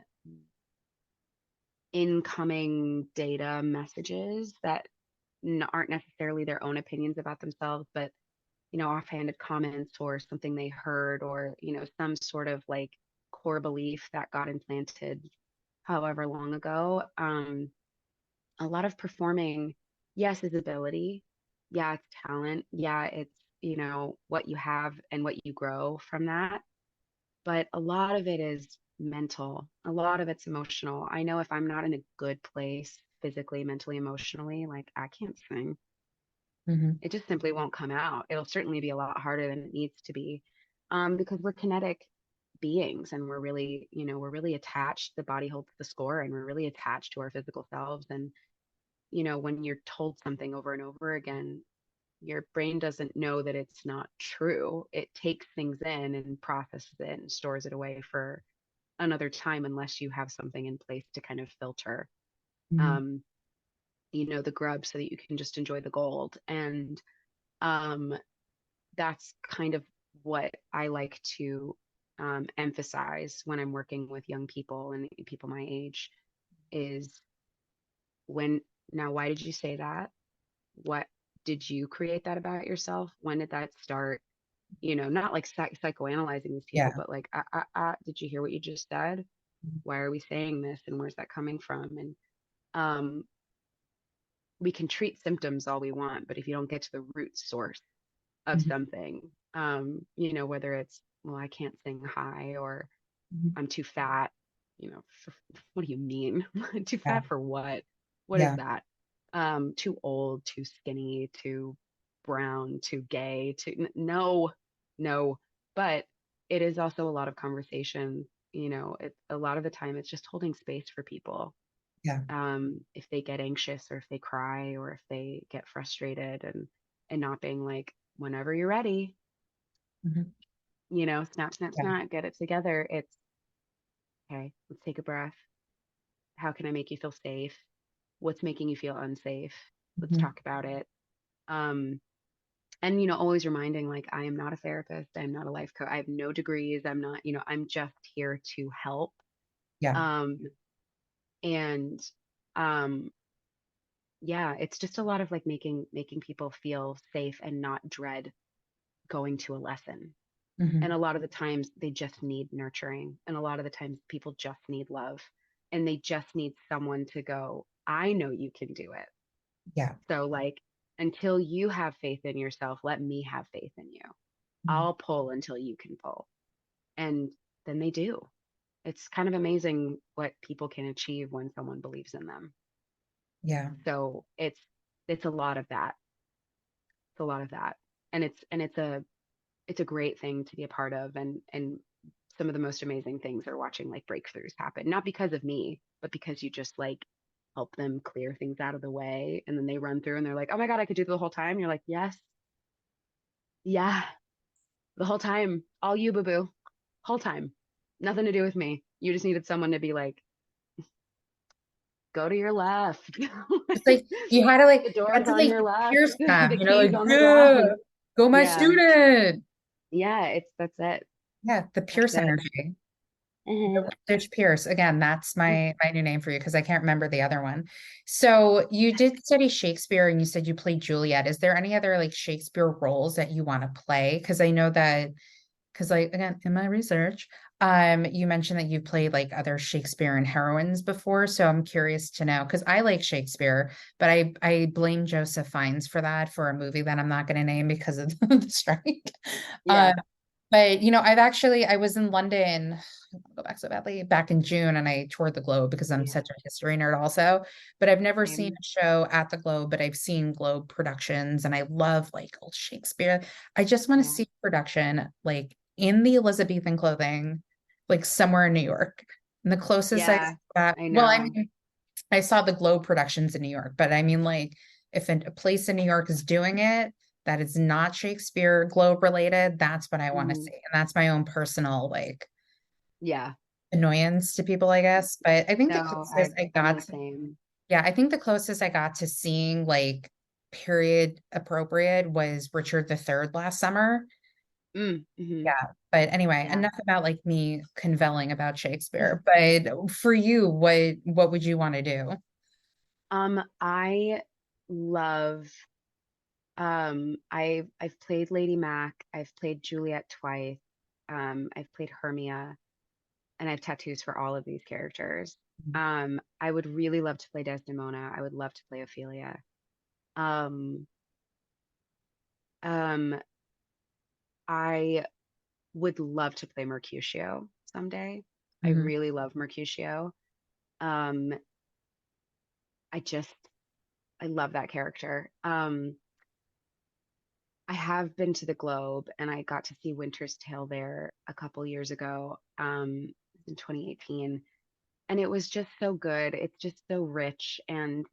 incoming data messages that aren't necessarily their own opinions about themselves, but offhanded comments or something they heard, or some sort of like core belief that got implanted however long ago. A lot of performing, yes, is ability. Yeah, it's talent. Yeah, it's, what you have and what you grow from that. But a lot of it is mental. A lot of it's emotional. I know if I'm not in a good place physically, mentally, emotionally, like I can't sing. Hmm. It just simply won't come out. It'll certainly be a lot harder than it needs to be, because we're kinetic beings, and we're really attached. The body holds the score, and we're really attached to our physical selves. And when you're told something over and over again, your brain doesn't know that it's not true. It takes things in and processes it and stores it away for another time, unless you have something in place to kind of filter, Hmm. um, the grub, so that you can just enjoy the gold. And um, that's kind of what I like to emphasize when I'm working with young people and people my age is when now, why did you say that? What did you create that about yourself? When did that start? Not like psychoanalyzing these people, Yeah. but like, did you hear what you just said? Why are we saying this? And where's that coming from? And um, we can treat symptoms all we want, but if you don't get to the root source of Mhm. something, whether it's, well, I can't sing high, or Mhm. I'm too fat, what do you mean? Too Yeah. fat for what? What is Yeah. that? Too old, too skinny, too brown, too gay, no, no. But it is also a lot of conversation. It's a lot of the time it's just holding space for people. Yeah. If they get anxious, or if they cry, or if they get frustrated, and not being like, whenever you're ready, Mhm. snap, snap, Yeah. snap, get it together. It's okay. Let's take a breath. How can I make you feel safe? What's making you feel unsafe? Let's Mhm. talk about it. Um, and always reminding, like, I am not a therapist. I'm not a life coach. I have no degrees. I'm not, I'm just here to help. Yeah. Um, and um, yeah, it's just a lot of like making people feel safe and not dread going to a lesson. And Mhm. a lot of the times they just need nurturing, and a lot of the times people just need love, and they just need someone to go, I know you can do it. Yeah. So, like, until you have faith in yourself, let me have faith in you. Mhm. I'll pull until you can pull. And then they do. It's kind of amazing what people can achieve when someone believes in them. Yeah. So it's a lot of that. It's a lot of that. And it's a great thing to be a part of, and some of the most amazing things are watching like breakthroughs happen, not because of me, but because you just like help them clear things out of the way, and then they run through and they're like, oh my god, I could do it the whole time. You're like, yes, yeah, the whole time, all you, boo boo, whole time, nothing to do with me. You just needed someone to be like, go to your left. It's like The you had door's to on like your left. pierce them, The you know, like, keys on the yeah, ground. go my Yeah, student. yeah, that's it. Yeah, the That's Pierce it. energy. Hmm. There's Pierce. Again, that's my new name for you because I can't remember the other one. So you did study Shakespeare and you said you played Juliet. Is there any other like Shakespeare roles that you want to play? Because I know that because like again, in my research, You mentioned that you played like other Shakespearean heroines before, so I'm curious to know because I like Shakespeare, but I blame Joseph Fiennes for that for a movie that I'm not going to name because of the strike. Uh, Yeah. but I was in London, I'll go back so badly, back in June, and I toured the Globe because I'm Yeah. such a history nerd also. But I've never seen Same. a show at the Globe, but I've seen Globe productions, and I love like old Shakespeare. I just want to Yeah. see production like in the Elizabethan clothing like somewhere in New York. And the closest I Yeah. got, I well, I know. mean, I saw the Globe productions in New York, but I mean, like, if a place in New York is doing it that is not Shakespeare Globe related, that's what I want to Hmm. see. And that's my own personal, like, Yeah. annoyance to people, I guess. But I think the No, closest I I'm got the to, same. yeah, I think the closest I got to seeing, like, period appropriate was Richard III last summer. Hmm. Yeah. But anyway, Yeah. enough about like me convelling about Shakespeare. But for you, what would you want to do? I love I've played Lady Mac, I've played Juliet twice, I've played Hermia, and I have tattoos for all of these characters. I would really love to play Desdemona. I would love to play Ophelia. Um, um, I would love to play Mercutio someday. I Mhm. really love Mercutio. Um, I just I love that character. I have been to the Globe and I got to see Winter's Tale there a couple years ago, in 2018. And it was just so good. It's just so rich. And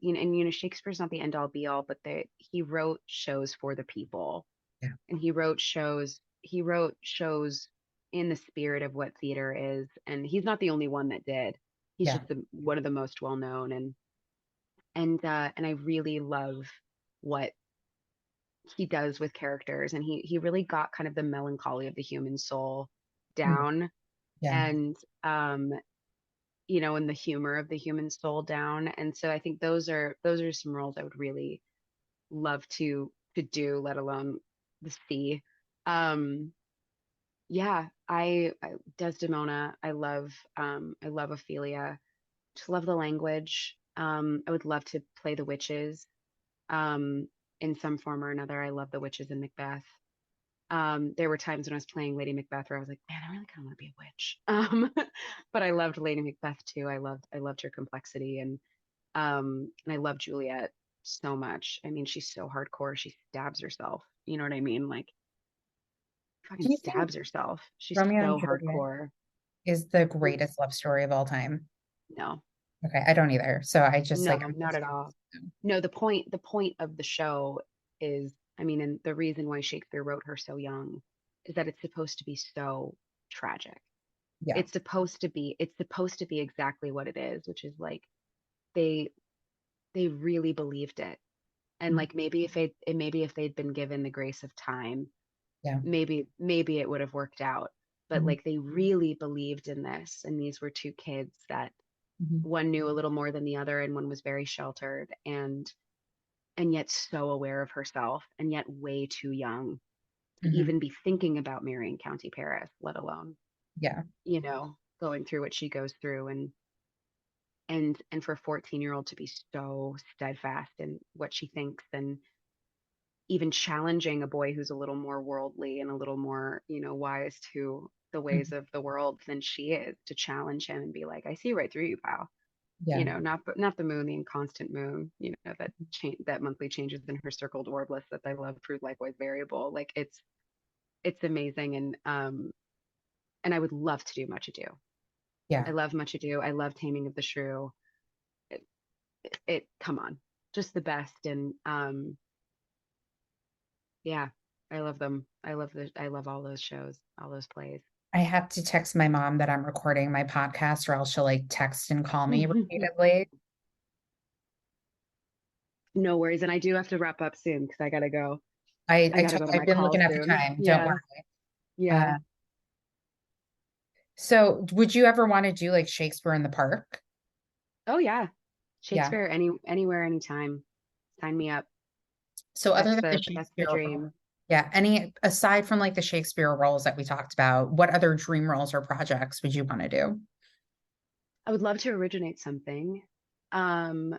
Shakespeare's not the end all be all, but he wrote shows for the people. Yeah. And he wrote shows in the spirit of what theater is. And he's not the only one that did. He's Yeah. just one of the most well known. And I really love what he does with characters, and he really got kind of the melancholy of the human soul Mm. down, Yeah. and and the humor of the human soul down. And so I think those are some roles I would really love to do, let alone the sea. um yeah, I Desdemona, I love Ophelia, just love the language. I would love to play the witches, um in some form or another. I love the witches in Macbeth. There were times when I was playing Lady Macbeth where I was like, man, I really kind of want to be a witch. But I loved Lady Macbeth too. I loved her complexity, and I love Juliet so much. I mean, she's so hardcore. She stabs herself. You know what I mean? Like, Do fucking you think stabs herself. She's Romeo and so Juliet hardcore. is the Mm. greatest love story of all time? No, Okay, I don't either. So I just like no, I'm not just at all. curious. No, the point of the show is, I mean, and the reason why Shakespeare wrote her so young is that it's supposed to be so tragic. Yeah. It's supposed to be exactly what it is, which is like they they really believed it. And Mhm. like maybe if they'd been given the grace of time, Yeah. maybe it would have worked out. But Mhm. like they really believed in this, and these were two kids that Mhm. one knew a little more than the other, and one was very sheltered, and yet so aware of herself, and yet way too young to Mhm. even be thinking about marrying County Paris, let alone, Yeah. going through what she goes through. And for a 14-year-old to be so steadfast in what she thinks, and even challenging a boy who's a little more worldly and a little more, wise to the ways Mhm. of the world than she is, to challenge him and be like, I see right through you, pal. Yeah. Not the moon, the inconstant moon, that monthly changes in her circled orb list that I love, prove likewise variable. Like, it's amazing. And I would love to do Much Ado. I Yeah. love Much Ado. I love Taming of the Shrew. It come on, just the best. And yeah, I love them. I love all those shows, all those plays. I have to text my mom that I'm recording my podcast or else she'll like text and call me repeatedly. No worries. And I do have to wrap up soon because I gotta go. I gotta go to I've my been call looking at the soon. time. Don't Yeah. worry. Yeah. Uh, so would you ever want to do like Shakespeare in the Park? Oh yeah. Yeah. Shakespeare, anywhere, anytime. Sign me up. So other That's than the the Shakespeare, dream. Yeah. Any, aside from like the Shakespeare roles that we talked about, what other dream roles or projects would you want to do? I would love to originate something. Um,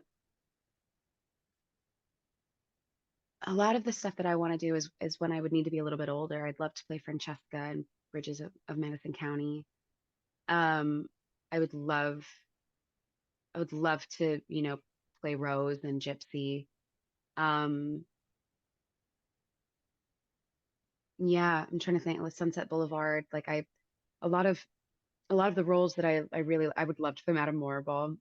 a lot of the stuff that I want to do is when I would need to be a little bit older. I'd love to play Francesca in Bridges of Madison County. Um, I would love I would love to, play Rose and Gypsy. Um, yeah, I'm trying to think with Sunset Boulevard. Like a lot of a lot of the roles that I really I would love to play Madame Morrible.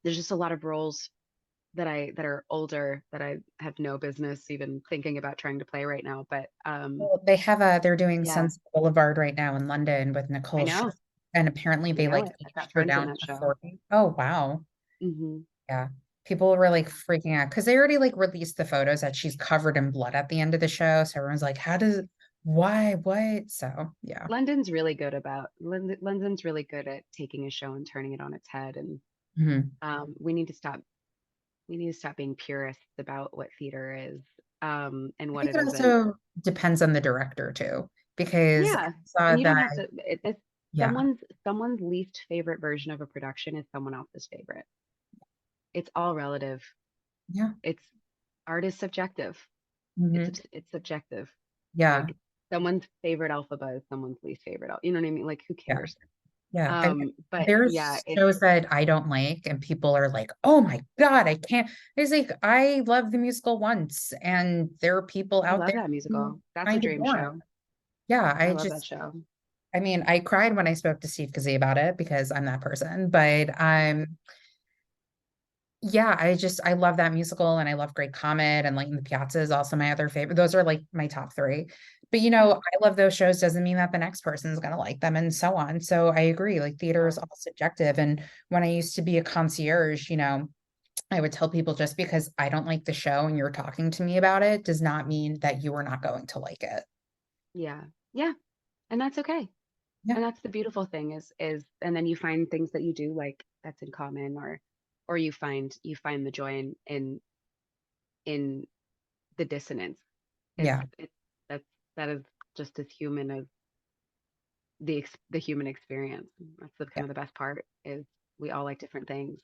There's just a lot of roles that are older that I have no business even thinking about trying to play right now. But Well, they're doing yeah, Sunset Boulevard right now in London with I Nicole Scherzinger, know. and apparently I they know like it. I've aged got her friends in down that to show. 40. Oh, wow. Hmm. Yeah. People were like freaking out because they already like released the photos that she's covered in blood at the end of the show. So everyone's like, why, what? So yeah. London's really good at taking a show and turning it on its head. And Mhm. we need to stop being purists about what theater is, and I what think it it isn't. also depends on the director too, because I Yeah, saw and you don't that, have to. It's yeah, someone's least favorite version of a production is someone else's favorite. It's all relative. yeah, It's art is subjective. hmm, It's subjective. yeah, Like someone's favorite Elphaba is someone's least favorite. You know what I mean? Like who yeah, cares? yeah. But yeah, There's it's shows that I don't like, and people are like, "Oh my God, I can't." It's like I love the musical once, and there are people I out love there that who musical. That's a kind of dream aren't. show. Yeah, I love that show. I mean, I cried when I spoke to Steve Kazee about it because I'm that person, but yeah, I love that musical and I love Great Comet and Light in the Piazza is also my other favorite. Those are like my top three. But Yeah, I love those shows doesn't mean that the next person's gonna like them and so on. So I agree, like theater yeah, is all subjective. And when I used to be a concierge, I would tell people just because I don't like the show and you're talking to me about it does not mean that you are not going to like it. yeah, yeah. And that's okay. Yeah. And that's the beautiful thing and then you find things that you do like that's in common, or you find the joy in the dissonance. Yeah. It's that's that is just as human as the human experience. That's the Yeah. kind of the best part is we all like different things.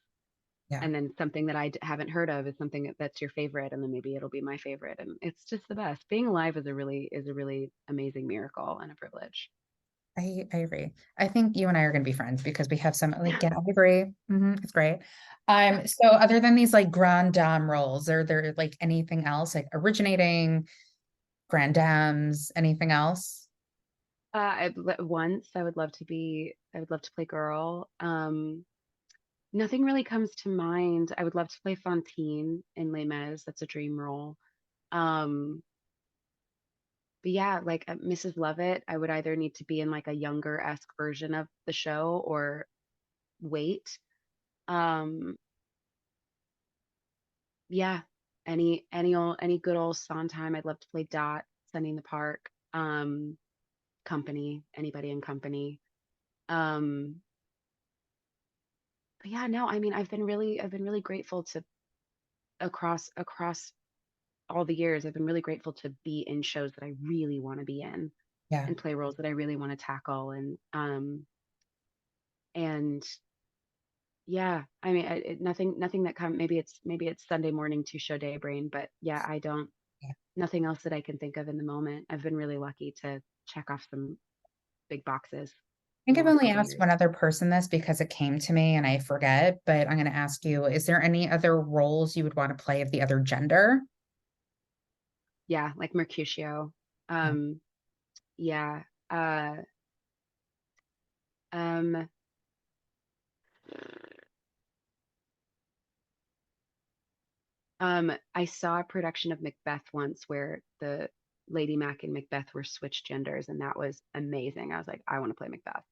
Yeah. And then something that haven't heard of is something that's your favorite, and then maybe it'll be my favorite, and it's just the best. Being alive is a really amazing miracle and a privilege. I agree. I think you and I are going to be friends because we have some like, yeah, I agree. It's great. So other than these like grand dame roles, are there like anything else like originating grand dames, anything else? Once I would love to play girl. Nothing really comes to mind. I would love to play Fantine in Les Mis. That's a dream role. Um, but yeah, like Mrs. Lovett, I would either need to be in like a younger-esque version of the show or wait. Um, yeah, any good old Sondheim. I'd love to play Dot, Sunny in the Park. Company, anybody in Company. Um, but yeah, no, I mean, I've been really grateful to across all the years. I've been really grateful to be in shows that I really want to be in Yeah. and play roles that I really want to tackle. And yeah, I mean, nothing that come. Maybe it's Sunday morning to show day brain, but yeah, I don't. Yeah. Nothing else that I can think of in the moment. I've been really lucky to check off some big boxes I in think the I've last only couple asked years. one other person this because it came to me and I forget, but I'm going to ask you, is there any other roles you would want to play of the other gender? Yeah, like Mercutio. Yeah. Um, yeah. Uh, um, I saw a production of Macbeth once where the Lady Mac and Macbeth were switched genders, and that was amazing. I was like, I want to play Macbeth.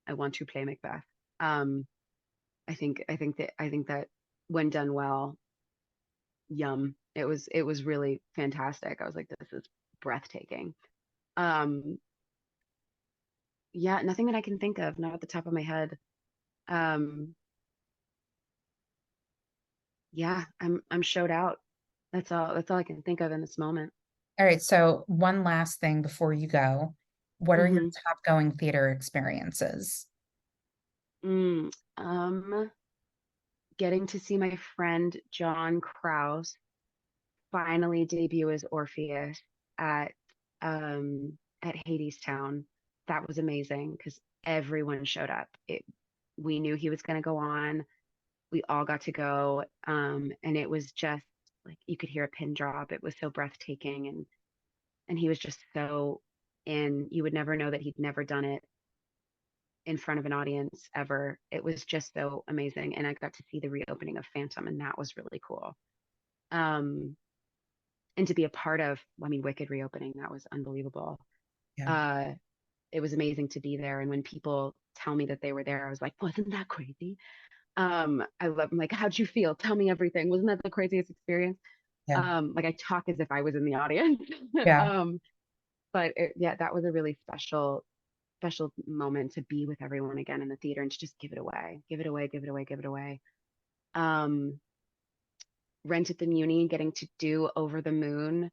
I want to play Macbeth. Um, I think that when done well, yum. It was really fantastic. I was like, this is breathtaking. Um, yeah, nothing that I can think of, not at the top of my head. Um, yeah, I'm showed out. That's all I can think of in this moment. All right. So one last thing before you go. What are your Hmm. top going theater experiences? Mm, getting to see my friend John Krause finally debut as Orpheus at Hadestown. That was amazing because everyone showed up. We knew he was going to go on. We all got to go, and it was just like you could hear a pin drop. It was so breathtaking, and he was just so in. You would never know that he'd never done it in front of an audience ever. It was just so amazing, and I got to see the reopening of Phantom, and that was really cool. Um, and to be a part of, I mean, Wicked reopening, that was unbelievable. Yeah. Uh, it was amazing to be there. And when people tell me that they were there, I was like, wasn't that crazy? I love, I'm like, how'd you feel? Tell me everything. Wasn't that the craziest experience? Yeah. Like I talk as if I was in the audience. Yeah. um, but yeah, that was a really special moment to be with everyone again in the theater and to just give it away, give it away, give it away, give it away. Um, Rent at the Muni, getting to do Over the Moon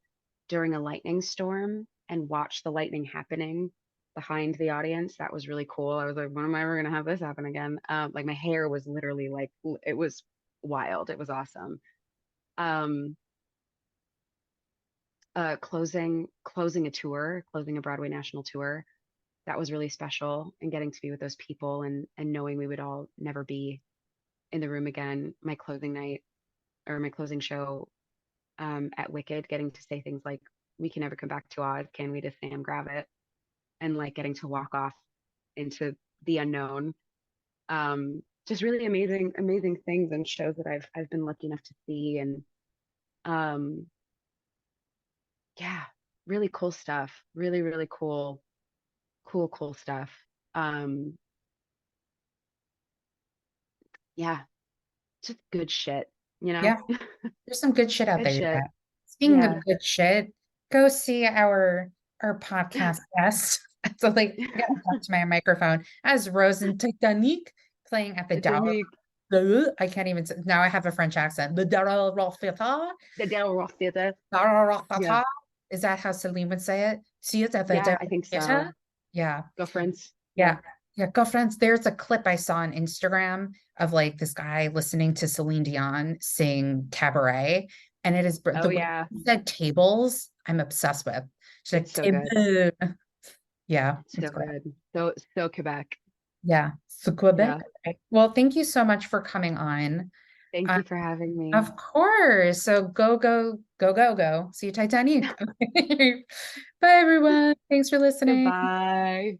during a lightning storm and watch the lightning happening behind the audience. That was really cool. I was like, when am I ever going to have this happen again? Like my hair was literally like, it was wild. It was awesome. Um, closing a tour, closing a Broadway national tour. That was really special, and getting to be with those people and knowing we would all never be in the room again. My closing night or my closing show at Wicked, getting to say things like, "We can never come back to Oz, can we?" to Sam Gravett, and like getting to walk off into the unknown. Just really amazing things and shows that I've been lucky enough to see, and um, yeah, really cool stuff. Really cool stuff. Um, yeah, just good shit, you know? Yeah. There's some good shit out Good there, you shit. guys. Speaking of Yeah. good shit, go see our podcast guest. So like I gotta talk to my microphone as Rose and Titanique playing at the Dower. Titanique, I can't even say, now I have a French accent. The Dower Theater. the Del Roth Theater. Yeah. Is that how Celine would say it? See it at the Yeah, Dower I think Theater? so. Yeah. Go friends. Yeah. Yeah. Yeah, girlfriends, there's a clip I saw on Instagram of like this guy listening to Celine Dion sing Cabaret. And it is Oh the way yeah. she said tables, I'm obsessed with. She's It's like, so good. table. Yeah, it's So great. good. So Quebec. Yeah. So Quebec. Yeah. Okay. Well, thank you so much for coming on. Thank Uh, you for having me. of course. So go, go, go, go, go. See you, Titanic. Bye, everyone. Thanks for listening. Goodbye.